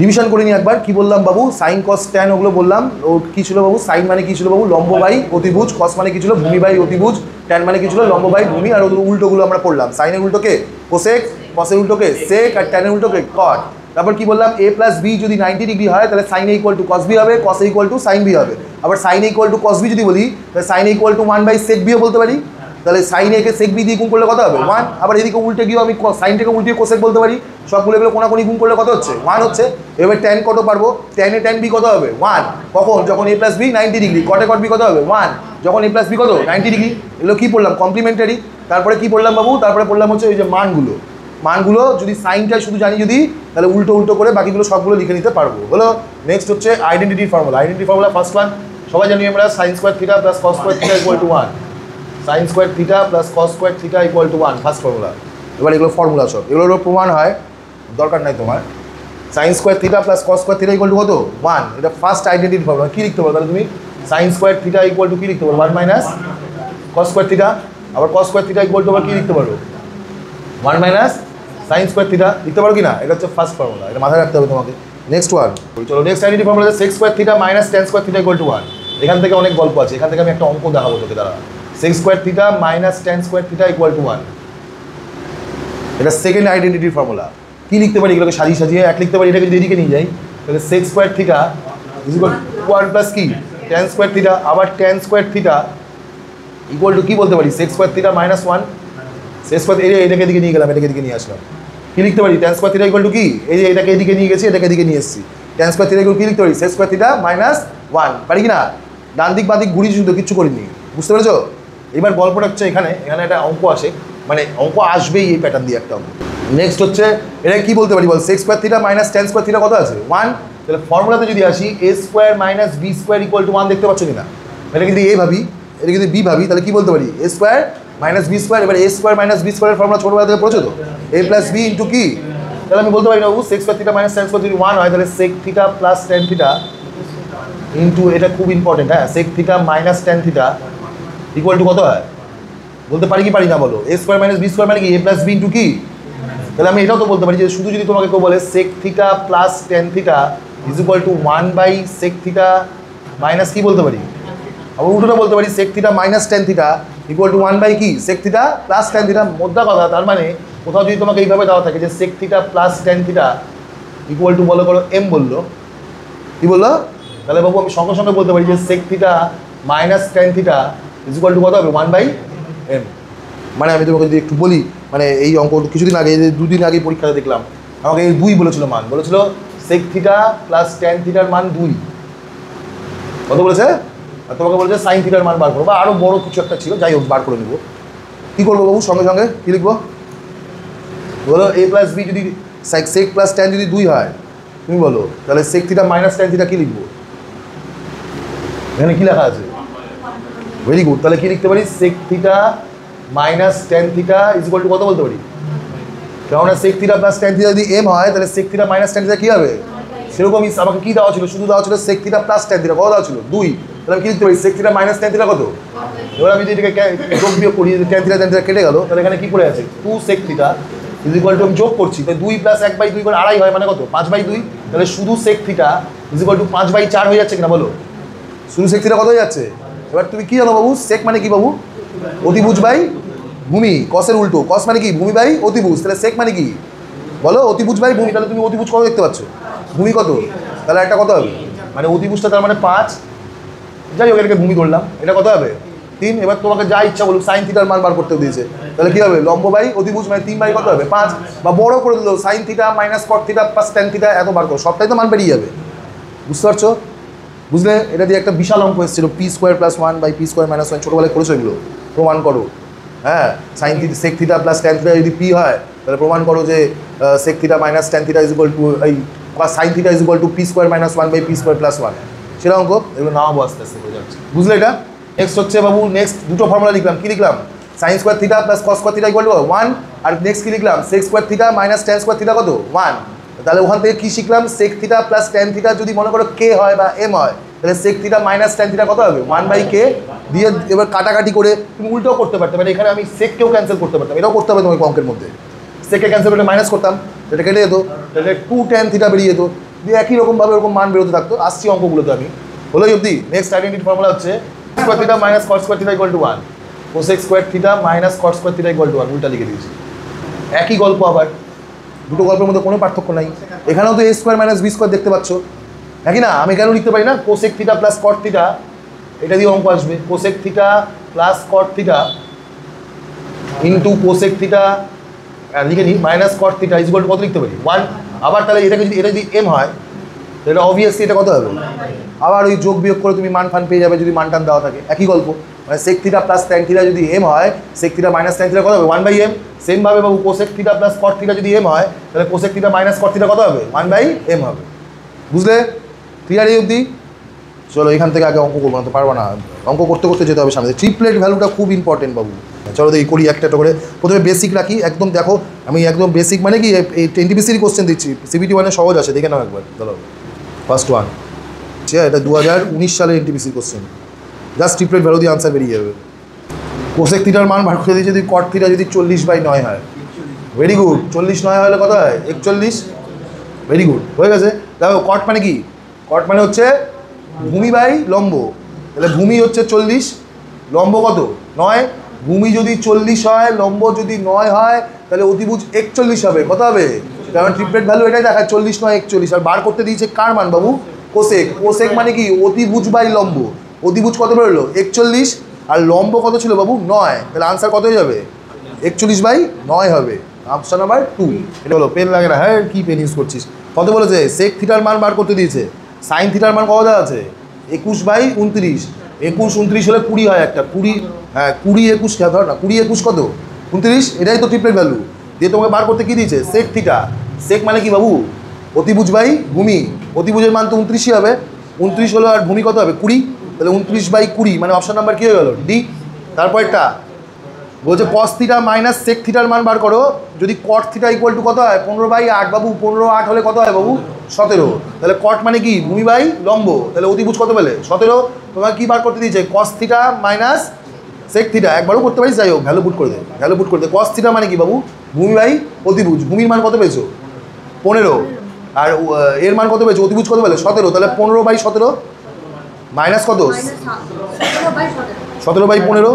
রিভিশন করে নিই একবার, কি বললাম বাবু? সাইন কস ট্যান ওগুলো বললাম। ও কী ছিল বাবু? সাইন মানে কী ছিল বাবু? লম্ব বাই অতিভুজ। কস মানে কী ছিল? ভূমি বাই অতিভুজ। ট্যান মানে কী ছিল? লম্ব বাই ভূমি। আর ওদের উল্টোগুলো আমরা পড়লাম, সাইনের উল্টোকে কোসেক, কসের উল্টোকে সেক, আর ট্যানের উল্টোকে কট। তারপর কি বললাম? a প্লাস বি যদি 90 ডিগ্রি হয় তাহলে sine equal to cos B হবে, cos equal to sine B হবে। আবার sine equal to cos B যদি বলি তাহলে sine equal to 1/sec bio বলতে পারি। তাহলে সাইন একে সেক বি দিয়ে গুণ করলে কত হবে? 1। আবার এদিকে উল্টে গিয়েও আমি সাইনটাকে উল্টিয়ে কোসেক বলতে পারি। সবগুলো এগুলো কোনাকুনি গুণ করলে কত হচ্ছে? 1 হচ্ছে। এবার ট্যান কত পারবো? ট্যানে ট্যান বি কত হবে? 1। কখন? যখন a প্লাস বি 90 ডিগ্রি। কটে কট বি কত হবে? 1। যখন a প্লাস বি কত? 90 ডিগ্রি। এগুলো কী পড়লাম? কমপ্লিমেন্টারি। তারপরে কী পড়লাম বাবু? তারপরে পড়লাম হচ্ছে ওই যে মানগুলো যদি সাইনটা শুধু জানি যদি, তাহলে উল্টো করে বাকিগুলো সবগুলো লিখে নিতে পারবো। হলো নেক্সট হচ্ছে আইডেন্টিটির formula. Identity formula first one সবাই জানি আমরা, sine square theta plus cos square theta equal to 1। Sine square theta plus cos square theta equal to 1, first formula. এবার এগুলো ফর্মুলা সব, এগুলোর প্রমাণ হয়, দরকার নাই তোমার। Sign square theta plus cos square theta equal to কত? 1। এটা ফার্স্ট আইডেন্টিটি ফর্মুলা। কী লিখতে পারো তাহলে তুমি? Sine square theta equal to কী লিখতে পারো? 1 মাইনাস কস স্কোয়ার থিটা। আবার cos square theta equal to আবার কী লিখতে পারো? 1 মাইনাস সাইন স্কোয়ার থিটা লিখতে পারো কি না? এটা হচ্ছে ফার্স্ট ফর্মুলা, এটা মাথায় রাখতে হবে তোমাকে। নেক্সট ওয়ান, চলো নেক্সট আইডেন্টিটি ফর্মুলা হচ্ছে sec square theta minus tan square theta equal to 1। এখান থেকে অনেক গল্প আছে, এখান থেকে আমি একটা অঙ্ক দেখাবো তোকে। দাঁড়া, sec square theta minus tan square theta equal to 1, এটা সেকেন্ড আইডেন্টিটির ফর্মুলা। কী লিখতে পারি? এগুলোকে সাজিয়ে এক লিখতে পারি। এটাকে যদি এদিকে নিয়ে যাই তাহলে sec square theta is equal to 1 plus কি ট্যান স্কোয়ার থিটা। আবার tan square theta equal to কী বলতে পারি? Sec square theta minus 1। Sec square এটাকে এদিকে নিয়ে গেলাম, এটাকে এদিকে নিয়ে আসলাম। কী লিখতে পারি? Tan square theta equal to কি? এই যে এটাকে এদিকে নিয়ে গেছি, এটাকে এদিকে নিয়ে এসেছি। ট্যান স্কোয়ার থিটা ইকুয়াল কী লিখতে পারি? সেক স্কোয়ার থিটা মাইনাস 1, পারি কি না? ডান দিক বাঁ দিক ঘুরিয়ে শুধু, কিচ্ছু করিনি, বুঝতে পেরেছো? এবার গল্পটা হচ্ছে এখানে একটা অঙ্ক আসে, মানে অঙ্ক আসবেই এই প্যাটার্ন দিয়ে একটা অঙ্ক। নেক্সট হচ্ছে এটা কী বলতে পারি বল? Sec square theta minus tan square theta কত আছে? 1। তাহলে ফর্মুলাতে যদি আসি a square minus B square equal to 1, দেখতে পাচ্ছ কি না? এটা কিন্তু এ ভাবি, এটা কিন্তু বি ভাবি, তাহলে কী বলতে পারি? a square minus B square. এবার a স্কোয়ার মাইনাস বি স্কোয়ারের ফর্মুলা ছোটবেলা থেকে পড়েছো তো, a প্লাস বি ইন্টু কি? তাহলে আমি বলতে পারি না বাবু, sec square theta minus tan square যদি 1 হয় তাহলে sec theta plus tan theta into, এটা খুব ইম্পর্টেন্ট, হ্যাঁ, sec theta minus tan theta equal to কত হয়? বলতে পারি কি পারি না বলো? a square minus B square মানে কি? a প্লাস বি ইন্টু কি? তাহলে আমি এটাও তো বলতে পারি যে শুধু যদি তোমাকে কেউ বলে sec theta plus tan theta is equal to 1/sec theta minus কি বলতে পারি? আবার উল্টোটা বলতে পারি sec theta minus tan theta equal to 1 by কি? Sec theta plus tan theta. মোদ্দা কথা, তার মানে কোথাও যদি তোমাকে এইভাবে দেওয়া থাকে যে sec theta plus tan theta equal to বলো করো এম বললো, কী বললো? তাহলে বাবু আমি সঙ্গে সঙ্গে বলতে পারি যে sec theta minus tan theta is equal to কত হবে? 1/m। মানে আমি তোমাকে যদি একটু বলি, মানে এই অঙ্ক কিছুদিন আগে, দুদিন আগে পরীক্ষাতে দেখলাম, আমাকে এই 2 বলেছিল মান, বলেছিল সেক থিটা প্লাস ট্যান থিটার মান 2। কত বলেছে? আর তোমাকে বলেছে সাইন থিটার মান বার করো, বা আরও বড়ো কিছু একটা ছিল, যাই হোক বার করে নেবো। কী করবো বাবু? সঙ্গে সঙ্গে কী লিখবো বলো? a প্লাস বি যদি সেক প্লাস ট্যান যদি 2 হয়, তুমি বলো, তাহলে sec theta minus tan theta কী লিখবো? এখানে কী লেখা আছে? Very good. তাহলে কী লিখতে পারি? Sec theta minus tan theta is equal to কত বলতে পারি? কেননা sec theta plus tan theta যদি এম হয় তাহলে sec theta minus tan theta কী হবে? সেরকমই আমাকে কী দেওয়া ছিল? শুধু দেওয়া ছিল sec theta plus tan theta, কত দেওয়া ছিল? 2। তাহলে আমি কী লিখতে পারি? Sec theta minus tan theta কত? এবার আমি যদি এটাকে যোগ বিয়োগ করি, ট্যান থিটা কেটে গেল, তাহলে এখানে কী পড়ে আছে? 2 sec theta is equal to, আমি যোগ করছি, তাই 2 প্লাস 1/2 করে 2.5 হয়, মানে কত? 5/2। তাহলে শুধু sec theta is equal to 5/4 হয়ে যাচ্ছে কিনা বলো? শুধু সেক থিটা কত হয়ে যাচ্ছে? এবার তুমি কী জানো বাবু? সেক মানে কি বাবু? অতিভুজ বাই ভূমি। কসের উল্টো, কস মানে কি? ভূমি বাই অতিভুজ। তাহলে সেক মানে কি বলো? অতিভুজ বাই ভূমি। তাহলে তুমি অতিভুজ কত দেখতে পাচ্ছ? ভূমি কত? তাহলে একটা কত হবে? মানে অতিভুজটা তার মানে 5, যাই হোক এটাকে ভূমি ধরলাম, এটা কত হবে? 3। এবার তোমাকে যা ইচ্ছা বলুক, সাইন থিটার মান বার করতে দিয়েছে, তাহলে কী হবে? লম্ব বাই অতিভুজ, মানে 3 বাই কত হবে? 5। বা বড় করে দিল, sine theta minus cot theta plus tan theta, এত বার করো, সবটাই তো মান বেরিয়ে যাবে, বুঝতে পারছো? বুঝলে? এটা দিয়ে একটা বিশাল অঙ্ক এসেছিলো, পি স্কোয়ার প্লাস 1/p² - 1, ছোটোবেলায় করেছো এগুলো, প্রমাণ করো। হ্যাঁ, sine theta sec theta plus tan theta যদি পি হয় তাহলে প্রমাণ করো যে sec theta minus tan theta is equal to এই sine theta is equal to P square minus 1/p² + 1 সেটা অঙ্ক এগুলো নামাবো আস্তে আস্তে হয়ে যাচ্ছে বুঝলে এটা নেক্সট হচ্ছে বাবু নেক্সট দুটো ফর্মুলা লিখলাম কি লিখলাম sine square theta plus cos square theta equal to 1 আর নেক্সট কি লিখলাম sec square theta minus tan square theta কত 1 তাহলে ওখান থেকে কি শিখলাম sec theta plus tan theta যদি মনে করো কে হয় বা এম হয় তাহলে sec theta minus tan theta কত হবে 1/k দিয়ে এবার কাটাকাটি করে তুমি উল্টোও করতে পারতে মানে এখানে আমি সেককেও ক্যান্সেল করতে পারতাম এটাও করতে হবে তোমাকে অঙ্কের মধ্যে সেককে ক্যান্সেল করে মাইনাস করতাম সেটা কেটে যেত তাহলে 2 ট্যান থিটা বেরিয়ে যেত দিয়ে একই রকমভাবে ওরকম মান বেরোতে থাকতো আসছি অঙ্কগুলোতে আমি হলো অবধি নেক্সট আইডেন্টিটি ফর্মুলা হচ্ছে square theta minus cos square theta equal to 1 cosec square theta minus cos square theta equal to 1 উল্টা লিখে দিয়েছি একই গল্প আবার দুটো গল্পের মধ্যে কোনো পার্থক্য নাই এখানেও তো a square minus B square দেখতে পাচ্ছ নাকি না আমি কেন লিখতে পারি না cosec theta plus cot theta এটা দিয়ে অঙ্ক আসবে cosec theta plus cot theta into cosec theta লিখে নিই minus cot theta is equal to কত লিখতে পারি 1 আবার তাহলে এটা যদি এম হয় তাহলে অবভিয়াসলি এটা কত হবে আবার ওই যোগ বিয়োগ করে তুমি মান ফান পেয়ে যাবে যদি মান টান দেওয়া থাকে একই গল্প মানে sec theta plus tan theta যদি এম হয় sec theta minus tan theta কত হবে 1/m সেমভাবে বাবু cosec theta plus cot theta যদি এম হয় তাহলে cosec theta minus cot theta কত হবে 1/m হবে বুঝলে ক্লিয়ার এই অবধি চলো এখান থেকে আগে অঙ্ক করবো না তো পারবো না অঙ্ক করতে করতে যেতে হবে সামনে ট্রিপলেট ভ্যালুটা খুব ইম্পর্টেন্ট বাবু চলো দেখি করি একটা করে প্রথমে বেসিক রাখি একদম দেখো আমি একদম বেসিক মানে কি এই এনটিপিসির কোশ্চেন দিচ্ছি সিবিটি ওয়ানে সহজ আছে দেখে নাও একবার চলো ফার্স্ট ওয়ান এটা 2019 সালের এনটিপিসির কোশ্চেন জাস্ট ট্রিপলেট ভ্যালু দিয়ে আনসার বেরিয়ে যাবে কোসেক থিটার মান বার করে দিয়ে যদি কট থিটা যদি 40/9 হয় ভেরি গুড 40/9 হলে কত হয় 41 ভেরি গুড হয়ে গেছে দেখো কট মানে কি কট মানে হচ্ছে ভূমি বাই লম্ব তাহলে ভূমি হচ্ছে 40 লম্ব কত 9 ভূমি যদি 40 হয় লম্ব যদি 9 হয় তাহলে অতিভুজ 41 হবে কত হবে কারণ ট্রিপলেট ভ্যালু এটাই দেখায় 40 নয় 41 আর বার করতে দিয়েছে কার মান বাবু কোসেক কোসেক মানে কি অতিভুজ বাই লম্ব অতিভুজ কত বেরোলো 41 আর লম্ব কত ছিল বাবু 9 তাহলে আনসার কত হয়ে যাবে 41/9 হবে অপশন নাম্বার 2 এটা হলো পেন লাগে না হ্যাঁ কি পেন ইউজ করছিস কত বলেছে সেক থিটার মান বার করতে দিয়েছে সাইন থিটার মান কত দেওয়া আছে 21/29 21 29 হলে 20 হয় একটা 20 হ্যাঁ 20 21 ধর না 20 21 কত 29 এটাই তো ট্রিপলেট ভ্যালু দিয়ে তোমাকে বার করতে কি দিয়েছে সেক থিটা সেক মানে কি বাবু অতিভুজ বাই ভূমি অতিভুজের মান তো 29ই হবে 29 হলো আর ভূমি কত হবে 20 তাহলে 29/20 মানে অপশন নাম্বার কী হয়ে গেল ডি তারপরটা বলছে কস থিটা মাইনাস সেক থিটার মান বার করো যদি কট থিটা ইকুয়াল টু কত হয় 15/8 বাবু 15/8 হলে কত হয় বাবু 17 তাহলে কট মানে কি ভূমি বাই লম্ব তাহলে অতিভুজ কত পেলে 17 তোমাকে কী বার করতে দিয়েছে cos theta minus sec theta একবারও করতে পারিস যাই হোক ভ্যালু পুট করে দে কস থিটা মানে কি বাবু ভূমি বাই অতিভুজ ভূমির মান কত পেয়েছো 15 আর এর মান কত পেয়েছো অতিভুজ কত পেলে 17 তাহলে 15/17 মাইনাস কত 17/15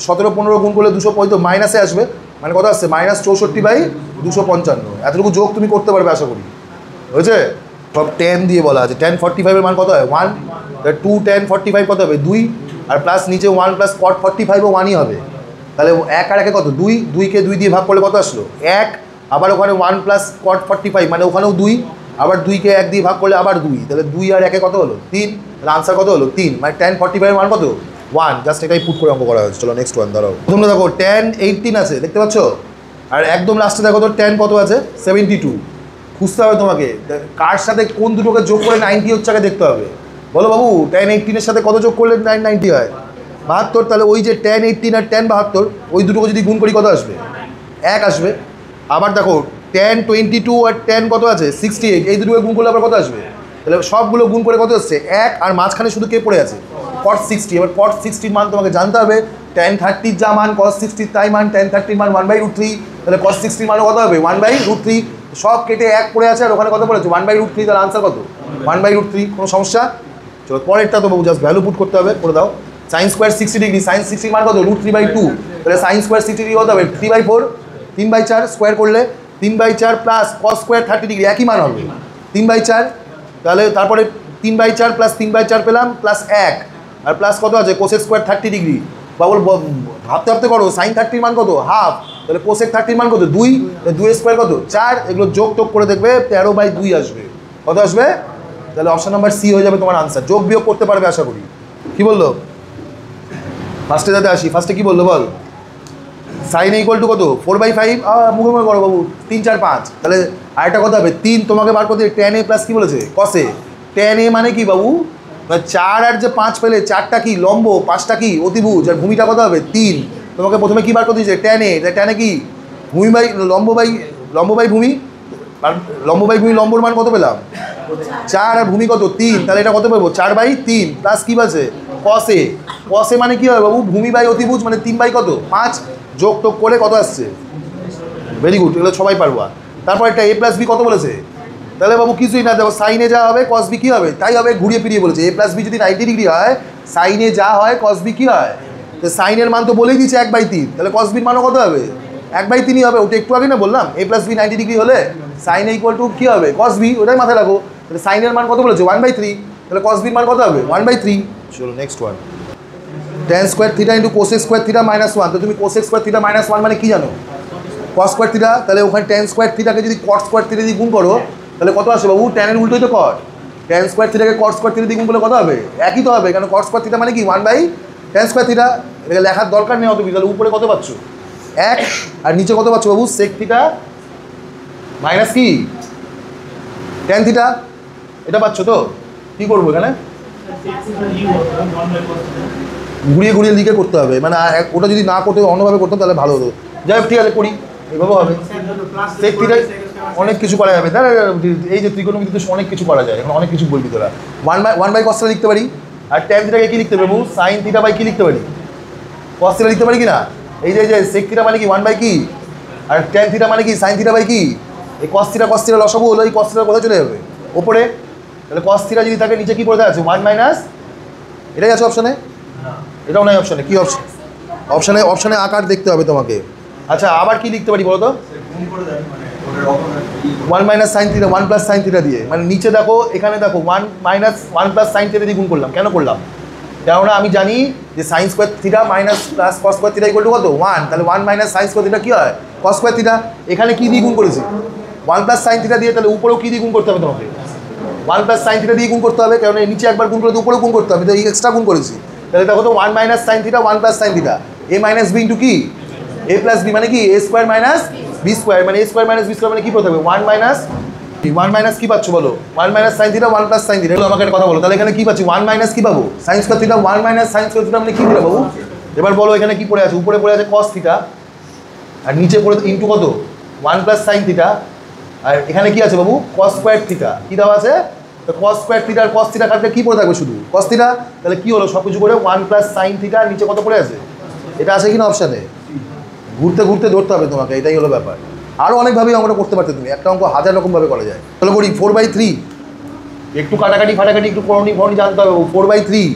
17-15 গুণ করলে 250 মাইনাসে আসবে মানে কত আসছে -64/255 এতটুকু যোগ তুমি করতে পারবে আশা করি হয়েছে সব 10 দিয়ে বলা আছে 1045 এর মান কত হয় 1 তাহলে 2 1045 কত হবে 2 আর প্লাস নিচে 1 প্লাস cot 45 ও 1ই হবে তাহলে 1 আর 1 কত 2 2 কে 2 দিয়ে ভাগ করলে কত আসলো 1 আবার ওখানে 1 প্লাস cot 45 মানে ওখানেও 2 আবার 2 কে 1 দিয়ে ভাগ করলে আবার 2 তাহলে 2 আর 1 কত হলো 3 তাহলে আনসার কত হলো 3 মানে 1045 এর মান কত 1 জাস্ট এটাই পুট করে অঙ্ক করা হয়েছে চলো নেক্সট ওয়ান দাঁড়াও তোমরা দেখো 10 18 আছে দেখতে পাচ্ছ আর একদম লাস্টে দেখো তো 10 কত আছে 72 খুঁজতে হবে তোমাকে কার সাথে কোন দুটোকে যোগ করে 90 হচ্ছে আগে দেখতে হবে বলো বাবু 10 18 এর সাথে কত যোগ করলে 90 হয় 72 তাহলে ওই যে 10 18 আর 10 72 ওই দুটোকে যদি গুণ করি কত আসবে 1 আসবে আবার দেখো 10 22 আর 10 কত আছে 68 এই দুটোকে গুণ করলে আবার কত আসবে তাহলে সবগুলো গুণ করে কত আসছে 1 আর মাঝখানে শুধু কে পড়ে আছে cot 60 এবার cot 60 মান তোমাকে জানতে হবে tan 30 যা মান cos 60 তাই মান tan 30 মান 1/√3 তাহলে cos 60 মান কত হবে 1/√3 সব কেটে 1 পড়ে আছে আর ওখানে কত পড়েছে 1/√3 তাহলে আনসার কত 1/√3 কোনো সমস্যা চলো পরেরটা তো বাবু জাস্ট ভ্যালু পুট করতে হবে করে দাও sin স্কয়ার 60 ডিগ্রি sin 60 মান কত √3/2 তাহলে sin স্কয়ার 60 ডিগ্রি কত হবে 3/4 3/4 স্কয়ার করলে 3/4 প্লাস cos স্কয়ার 30 ডিগ্রি একই মান হবে 3/4 তাহলে তারপরে 3/4 প্লাস 3/4 পেলাম প্লাস 1 আর প্লাস কত আছে কোসেক স্কয়ার 30 ডিগ্রি বাবুল ভাবতে ভাবতে করো সাইন 30 মান কত হাফ তাহলে কোসেক 30 মান কত 2 2 স্কয়ার কত 4 এগুলো যোগ টোগ করে দেখবে 13/2 আসবে কত আসবে তাহলে অপশন নাম্বার সি হয়ে যাবে তোমার আনসার যোগ বিয়োগ করতে পারবে আশা করি কি বললো ফার্স্টে যাতে আসি ফার্স্টে কি বললো বল সাইন ইকুয়াল টু কত 4/5 মুখে মুখে করো বাবু 3 4 5 তাহলে আরেকটা কথা হবে 3 তোমাকে বার করতে tan a প্লাস কি বলেছে cos a tan a মানে কি বাবু 4 আর যে 5 পেলে 4টা কি লম্ব 5টা কি অতিভুজ আর ভূমিটা কত হবে 3 তোমাকে প্রথমে কি বার করতে দিয়েছে tan a tan a কি ভূমি বাই লম্ব বাই ভূমি লম্বর মান কত পেলাম 4 আর ভূমি কত 3 তাহলে এটা কত পাবো 4/3 প্লাস কি বলছে cos a মানে কি হবে বাবু ভূমি বাই অতিভুজ মানে 3 কত 5 যোগ টোগ করে কত আসছে ভেরি গুড এগুলো সবাই পারবা তারপর একটা a প্লাস বি কত বলেছে তাহলে বাবু কিছুই না দেখো সাইনে যা হবে cos b কি হবে তাই হবে ঘুরিয়ে ফিরিয়ে বলেছে a প্লাস বি যদি 90 ডিগ্রি হয় সাইনে যা হয় cos b কি হয় তো সাইনের মান তো বলেই দিচ্ছে 1/3 তাহলে cos b এর মানও কত হবে 1/3 হবে ওটা একটু আগে না বললাম a প্লাস বি 90 ডিগ্রি হলে সাইন ইকুয়াল টু কি হবে cos b ওটাই মাথায় রাখো তাহলে সাইনের মান কত বলেছে 1/3 তাহলে cos b এর মান কত হবে 1/3 চলো next one tan square theta into cos square theta -1 তো তুমি cos স্কোয়ার থিটা -1 মানে কি জানো cos স্কোয়ার থিটা তাহলে ওখানে tan স্কোয়ার থিটাকে যদি cot স্কোয়ার থিটা দিয়ে গুণ করো তাহলে কত আসবে বাবু tan এর উল্টোই তো cot tan স্কোয়ার থিটাকে cot স্কোয়ার থিটা দিয়ে গুণ করলে কত হবে একই তো হবে কারণ cot স্কোয়ার থিটা মানে কি 1/tan স্কোয়ার থিটা এটাকে লেখার দরকার নেই অত তাহলে উপরে কত পাচ্ছ 1 আর নিচে কত পাচ্ছ বাবু sec থিটা মাইনাস কি tan থিটা এটা পাচ্ছ তো কি করবো এখানে ঘুরিয়ে লিখে করতে হবে মানে ওটা যদি না করতে অন্যভাবে করতাম তাহলে ভালো হতো যাই হোক ঠিক আছে করি এভাবে হবে sec থিটা অনেক কিছু করা যাবে তাহলে এই যে ত্রিকোণমিতিতে অনেক কিছু করা যায় এখন অনেক কিছু বলবি তোরা 1/cos থিটা লিখতে পারি আর tan থিটাকে কি লিখতে পারবো sin থিটা বাই কি লিখতে পারি cos থিটা লিখতে পারি কি না এই যে sec থিটা মানে কি 1 কি আর tan থিটা মানে কি sin থিটা বাই কি এই cos থিটা লসাগু হলো এই cos থিটা কোথায় চলে যাবে ওপরে তাহলে cos থিটা যদি থাকে নিচে কি পড়ে আছে 1 - এটাই আছে অপশনে এটাও নাই অপশনে কি অপশনে আকার দেখতে হবে তোমাকে আচ্ছা আবার কি লিখতে পারি বলো তো 1 - sin থিটা 1 + sin থিটা দিয়ে মানে নিচে দেখো এখানে দেখো 1 + sin থিটা দিয়ে গুণ করলাম কেন করলাম কেননা আমি জানি যে sin square theta minus plus cos square theta equal to কত 1 তাহলে 1 - sin স্কোয়ার থিটা কি হয় cos স্কোয়ার থিটা এখানে কি দিয়ে গুণ করেছি 1 + sin থিটা দিয়ে তাহলে উপরেও কি দিয়ে গুণ করতে হবে তোমাকে 1 + sin থিটা দিয়ে গুণ করতে হবে কারণ নিচে একবার গুণ করলে উপরেও গুণ করতে হবে তো এই এক্সট্রা গুণ করেছি তাহলে দেখো তো 1 - sin theta 1 + sin theta a - b into কি a + b মানে কি a square minus b square মানে a square minus b square মানে কি পড়তে হবে 1 - কি পাচ্ছ বলো 1 - sin থিটা 1 + sin থিটা এগুলো আমাকে একটা কথা বলো তাহলে এখানে কি পাচ্ছি 1 - কি পাবো sin square theta 1 - sin square theta মানে কি দিলে বাবু এবার বলো এখানে কি পড়ে আছে উপরে পড়ে আছে cos থিটা আর নিচে পড়ে ইন্টু কত 1 + sin থিটা আর এখানে কি আছে বাবু cos স্কোয়ার থিটা কি দেওয়া আছে তো cos স্কোয়ার থিটা আর cos থিটা কাটলে কি পড়ে থাকবে শুধু cos থিটা তাহলে কি হলো সব কিছু করে 1 + sin থিটা নিচে কত পড়ে আছে এটা আছে কিনা অপশানে ঘুরতে ধরতে হবে তোমাকে এটাই হলো ব্যাপার আরও অনেকভাবেই অঙ্কটা করতে পারতে তুমি একটা অঙ্ক 1000 রকমভাবে করা যায় তাহলে করি 4/3 একটু কাটাকাটি ফাটাকাটি একটু করণি জানতে হবে 4/3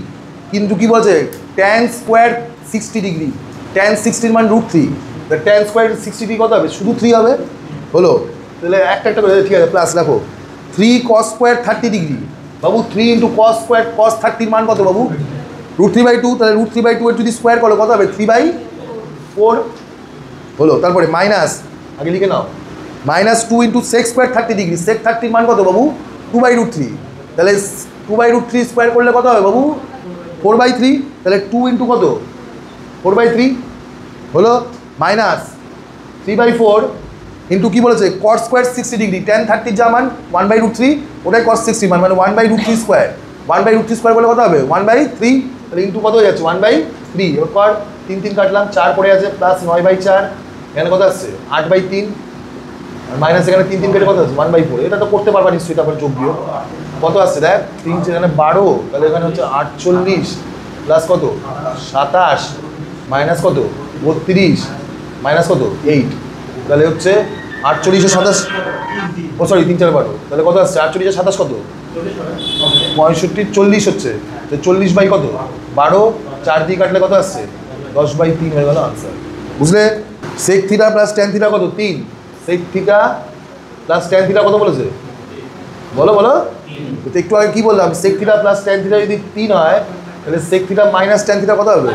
কিন্তু কি বলছে tan স্কোয়ার 60 ডিগ্রি tan 60 মান √3 tan স্কোয়ার 60 ডিগ্রি কত হবে শুধু 3 হবে হলো তাহলে একটা করে ঠিক আছে প্লাস রাখো 3 cos স্কোয়ার 30 ডিগ্রি বাবু 3 × cos স্কোয়ার cos 30 মান কত বাবু √3/2 তাহলে √3/2 এর যদি স্কোয়ার করো কত হবে 3/4 হলো তারপরে মাইনাস আগে লিখে নাও -2 × sec স্কোয়ার 30 ডিগ্রি sec 30 মান কত বাবু 2/√3 তাহলে 2/√3 স্কোয়ার করলে কত হবে বাবু 4/3 তাহলে 2 × কত 4/3 হলো -3/4 ইন্টু কি বলেছে cos স্কোয়ার 60 ডিগ্রি tan 30 যা মান 1/√3 ওটাই cos 60 মান মানে 1/√3 স্কোয়ার 1/√3 স্কোয়ার করলে কত হবে 1/3 তাহলে ইন্টু কত হয়ে যাচ্ছে 1/3 এবার কর 3 কাটলাম 4 পড়ে আছে প্লাস 9/4 এখানে কত আসছে 8/3 আর মাইনাস এখানে 3 কেটে কত আছে 1/4 এটা তো করতে পারবা নিশ্চয়ই তারপর যোগ বিয়োগ কত আসছে দেখ 3 এখানে 12 তাহলে এখানে হচ্ছে 48 প্লাস কত 27 মাইনাস কত 32 মাইনাস কত 8 তাহলে হচ্ছে 48 ও 27 ও সরি 3 4 12 তাহলে কত আসছে 48 ও 27 কত 65 40 হচ্ছে তো 40 বাই কত 12 4 দিয়ে কাটলে কত আসছে 10/3 হয়ে গেল আনসার বুঝলে sec theta plus tan theta কত 3 sec theta plus tan theta কত বলেছে বলো তো একটু আগে কি বললাম sec theta plus tan theta যদি 3 হয় তাহলে sec theta minus tan theta কত হবে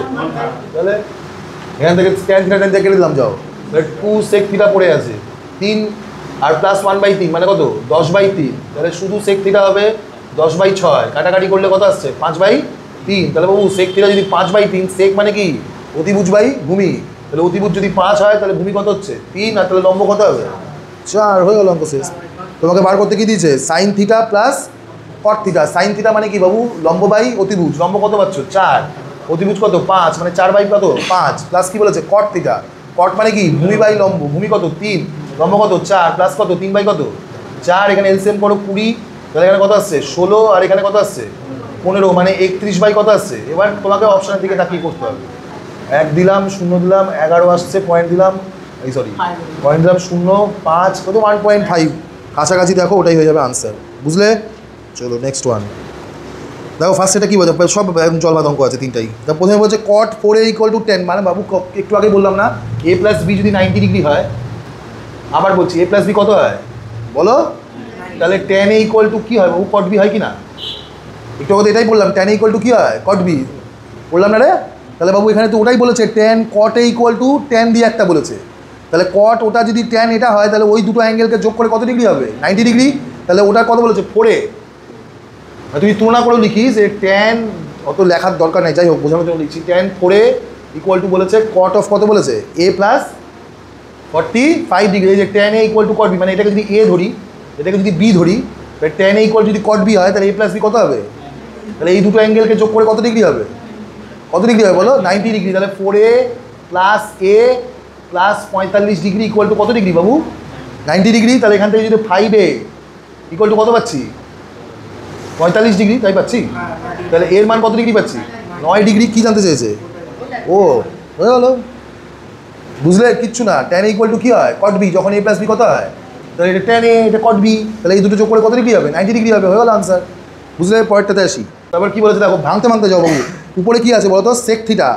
তাহলে এখান থেকে tan থিটা কেটে দিলাম যাও তাহলে 2 sec থিটা পড়ে আছে 3 আর প্লাস 1/3 মানে কত 10/3 তাহলে শুধু sec থিটা হবে 10/6 কাটাকাটি করলে কত আসছে 5/3 তাহলে বাবু sec থিটা যদি 5/3 sec মানে কি অতিভুজ বাই ভূমি তাহলে অতিভুজ যদি 5 হয় তাহলে ভূমি কত হচ্ছে 3, আর তাহলে লম্ব কত হবে 4, হয়ে গেল অঙ্ক শেষ। তোমাকে বার করতে কি দিয়েছে sine theta plus cot theta. Sine theta মানে কি বাবু লম্ব বাই অতিভুজ, লম্ব কত পাচ্ছ 4, অতিভুজ কত 5, মানে 4 বাই কত 5, প্লাস কি বলেছে কট থিটা, কট মানে কি ভূমি বাই লম্ব, ভূমি কত 3, লম্ব কত 4, প্লাস কত 3 বাই কত 4, এখানে এলসিএম করো 20, তাহলে এখানে কত আসছে 16, আর এখানে কত আসছে 15, মানে 31 বাই কত আসছে। এবার তোমাকে অপশনের দিকে তাকিয়ে করতে হবে। 1 দিলাম, 0 দিলাম, 11 আসছে, পয়েন্ট দিলাম, এই সরি পয়েন্ট দিলাম 0, 5 কত 1.5, কাছাকাছি দেখো ওটাই হয়ে যাবে আনসার, বুঝলে। চলো নেক্সট ওয়ান দেখো। ফার্স্ট এটা কী বলছে, সব জলবাদ অঙ্ক আছে তিনটাই। তা প্রথমে বলছে কট 4a = 10, মানে বাবু একটু আগে বললাম না a প্লাস বি যদি 90 ডিগ্রি হয়, আবার বলছি a প্লাস বি কত হয় বলো, তাহলে tan a = কী হয় বাবু কট বি হয় কি না, একটু আগে এটাই বললাম tan a = কী হয় কট বি বললাম না রে। তাহলে বাবু এখানে তো ওটাই বলেছে tan cot a = tan দিয়ে একটা বলেছে, তাহলে কট ওটা যদি tan এটা হয় তাহলে ওই দুটো অ্যাঙ্গেলকে যোগ করে কত ডিগ্রি হবে 90 ডিগ্রি, তাহলে ওটা কত বলেছে 4a। তুই তুলনা করে লিখিস যে tan, অত লেখার দরকার নেই, যাই হোক বোঝানোর জন্য লিখছি tan 4a = বলেছে cot of কত বলেছে a প্লাস 45 ডিগ্রি, যে tan a = cot b, মানে এটাকে যদি a ধরি এটাকে যদি b ধরি, তাহলে tan a = যদি cot b হয় তাহলে a প্লাস b কত হবে, তাহলে এই দুটো অ্যাঙ্গেলকে যোগ করে কত ডিগ্রি হবে, কত ডিগ্রি হবে বলো 90 ডিগ্রি। তাহলে 4a plus a plus 45 degree = কত ডিগ্রি বাবু 90 ডিগ্রি। তাহলে এখান থেকে যদি 5a = কত পাচ্ছি 45 ডিগ্রি, তাই পাচ্ছি। তাহলে এর মান কত ডিগ্রি পাচ্ছি 9 ডিগ্রি। কী জানতে চেয়েছে ও, হয়ে গেলো, বুঝলে কিচ্ছু না। tan a = কী হয় cot b, যখন a প্লাস b কত হয়, তাহলে এটা tan a, এটা cot b, তাহলে এই দুটো যোগ করে কত ডিগ্রি হবে 90 ডিগ্রি হবে, হয়ে গেল আনসার, বুঝলে। পরেরটাতে আসি। তারপর কী বলেছে দেখো, ভাঙতে ভাঙতে যাও বাবু। উপরে কী আছে বলো তো sec থিটা,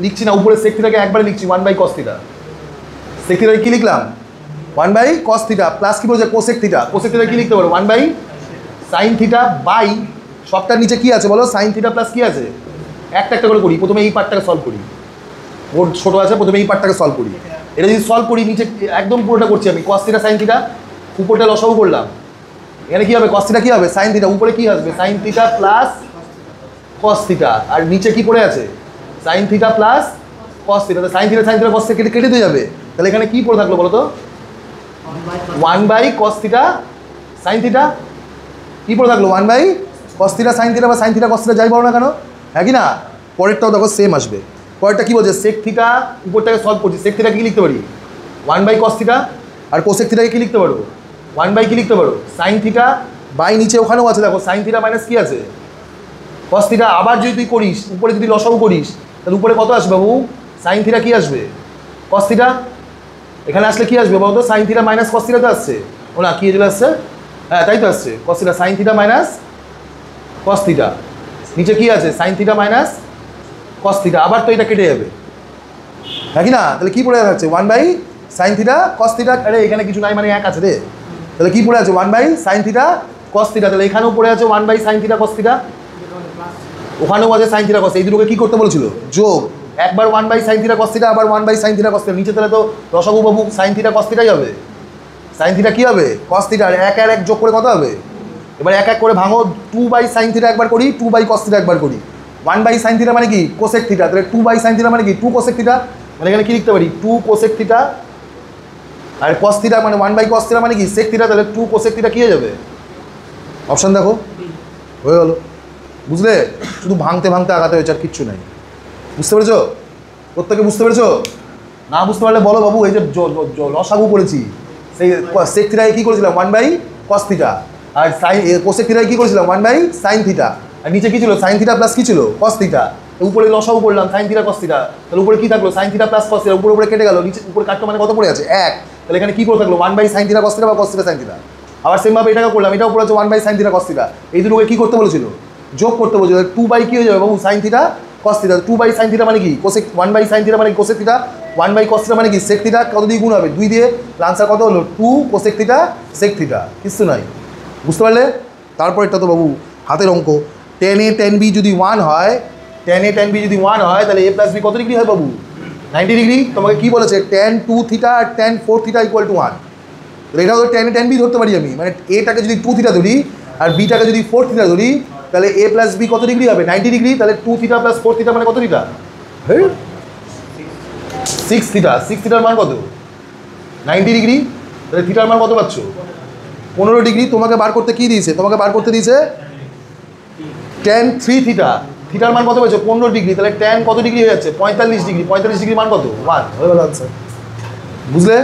লিখছি না উপরে sec থিটাকে একবারে লিখছি 1/cos থিটা। sec থিটাকে কী লিখলাম 1/cos থিটা, প্লাস কী বলেছে cosec থিটা, cosec থিটা কী লিখতে পারো 1/sin থিটা বাই সবটার নিচে কী আছে বলো sin থিটা প্লাস কী আছে, একটা একটা করে করি। প্রথমে এই পার্টটাকে সলভ করি, বোর্ড ছোটো আছে, প্রথমে এই পার্টটাকে সলভ করি। এটা যদি সলভ করি নিচে একদম পুরোটা করছি আমি, cos থিটা sin থিটা, উপরটা লসাগু করলাম, এখানে কী হবে cos থিটা কী হবে sin থিটা, উপরে কী আসবে sin theta plus cos theta, আর নিচে কী পড়ে আছে sin theta plus cos theta. sin theta cos theta কেটে দিয়ে যাবে, তাহলে এখানে কী পড়ে থাকলো বলো তো 1/cos থিটা sin থিটা, কী পড়ে থাকলো 1/cos থিটা sin থিটা, বা sin থিটা cos থিটা যাই বলো না কেন, হ্যাঁ কি না। পরেরটাও দেখো সেম আসবে। পরেরটা কী বলছে sec থিটা, উপরটাকে সলভ করছি, sec থিটাকে কী লিখতে পারি 1/cos থিটা, আর cosec থিটাকে কী লিখতে পারো 1/ কী লিখতে পারো sin থিটা বাই, নিচে ওখানেও আছে দেখো sin থিটা মাইনাস কী আছে cos থিটা। আবার যদি তুই করিস উপরে যদি লসাগু করিস তাহলে উপরে কত আসবে বাবু sin থিটা কী আসবে cos থিটা, এখানে আসলে কী আসবে বলতো sin theta minus cos theta তো আসছে, ও না কী চলে আসছে, হ্যাঁ তাই তো আসছে cos theta, sin theta minus cos theta, নিচে কী আছে sin theta minus cos theta, আবার তো এটা কেটে যাবে, হ্যাঁ কি না। তাহলে কী পড়ে থাকছে 1/sin থিটা cos থিটা, আরে এখানে কিছু নাই মানে এক আছে রে, তাহলে কী পড়ে আছে 1/sin থিটা cos থিটা, তাহলে এখানেও পড়ে আছে 1/sin থিটা cos থিটা, ওখানেও আছে sin থিটা cos, এই দুটোকে কী করতে বলেছিল যোগ, একবার 1/sin থিটা cos থিটা, আবার 1/sin থিটা cos থিটা, নিচে তাহলে তো রসাগু বাবু sin থিটা cos থিটাই হবে, sin থিটা কী হবে cos থিটা, আর এক আর এক যোগ করে কত হবে, এবার এক এক করে ভাঙো, 2/sin থিটা একবার করি, 2/cos থিটা একবার করি, 1/sin থিটা মানে কি cosec থিটা, তাহলে 2/sin থিটা মানে কি 2 cosec থিটা, মানে এখানে কী লিখতে পারি 2 cosec থিটা, আর cos থিটা মানে 1/cos থিটা মানে কি sec থিটা, তাহলে 2 cosec থিটা কী হয়ে যাবে, অপশান দেখো, হয়ে গেলো, বুঝলে। শুধু ভাঙতে ভাঙতে আগাতে হয়েছে, আর কিচ্ছু নাই, বুঝতে পেরেছো প্রত্যেকে, বুঝতে পেরেছো, না বুঝতে পারলে বলো বাবু। এই যে লসাগু করেছি, সেই sec থিটায় কী করেছিলাম 1/cos থিটা, আর cosec থিটায় কী করেছিলাম 1/sin থিটা, আর নিচে কী ছিল sin থিটা প্লাস কী ছিল cos থিটা, উপরে লসাগু করলাম sin থিটা cos থিটা, তাহলে উপরে কী থাকলো sin theta plus cos theta, উপরে কেটে গেল, নিচে উপরে কাটলো মানে কত পড়ে আছে 1, তাহলে এখানে কী করে থাকলো 1/sin থিটা cos থিটা বা cos থিটা sin থিটা। আবার সেমভাবে এটাকে করলাম, এটাও পড়ে আছে 1/sin থিটা cos থিটা, এই দুটোকে কী করতে বলেছিল যোগ করতে বলেছিল, 2 কী হয়ে যাবে বাবু sin theta cos theta, 2/sin theta মানে কি cosec, 1/sin থিটা মানে cosec থিটা, 1/cos থিটা মানে কি sec থিটা, কত দিয়ে গুণ হবে 2 দিয়ে, আনসার কত হলো 2 cosec থিটা sec থিটা, কিছু নাই, বুঝতে পারলে। তারপর এটা তো বাবু হাতের অঙ্ক, tan a tan b যদি 1 হয়, tan a tan b যদি 1 হয় তাহলে a প্লাস b কত ডিগ্রি হয় বাবু 90 ডিগ্রি। তোমাকে কী বলেছে tan 2 থিটা আর tan 4 থিটা = 1, তাহলে এটাও তো tan a tan b ধরতে পারি আমি, মানে এটাকে যদি 2 থিটা ধরি আর বিটাকে যদি 4 থিটা ধরি, তাহলে a প্লাস b কত ডিগ্রি হবে 90 ডিগ্রি, তাহলে 2 থিটা প্লাস 4 থিটা মানে কত থিটা, 6 থিটা, 6 থিটার মান কত? 90 ডিগ্রি। তাহলে থিটার মান কত পাচ্ছ? 15 ডিগ্রি। তোমাকে বার করতে কি দিয়েছে? তোমাকে বার করতে দিয়েছে tan 3 থিটা। থিটার মান কত পেয়েছো? 15 ডিগ্রি। তাহলে tan কত ডিগ্রি হয়ে যাচ্ছে? 45 ডিগ্রি। 45 ডিগ্রি মান কত? 1 হয়ে গেল আনসার। বুঝলে?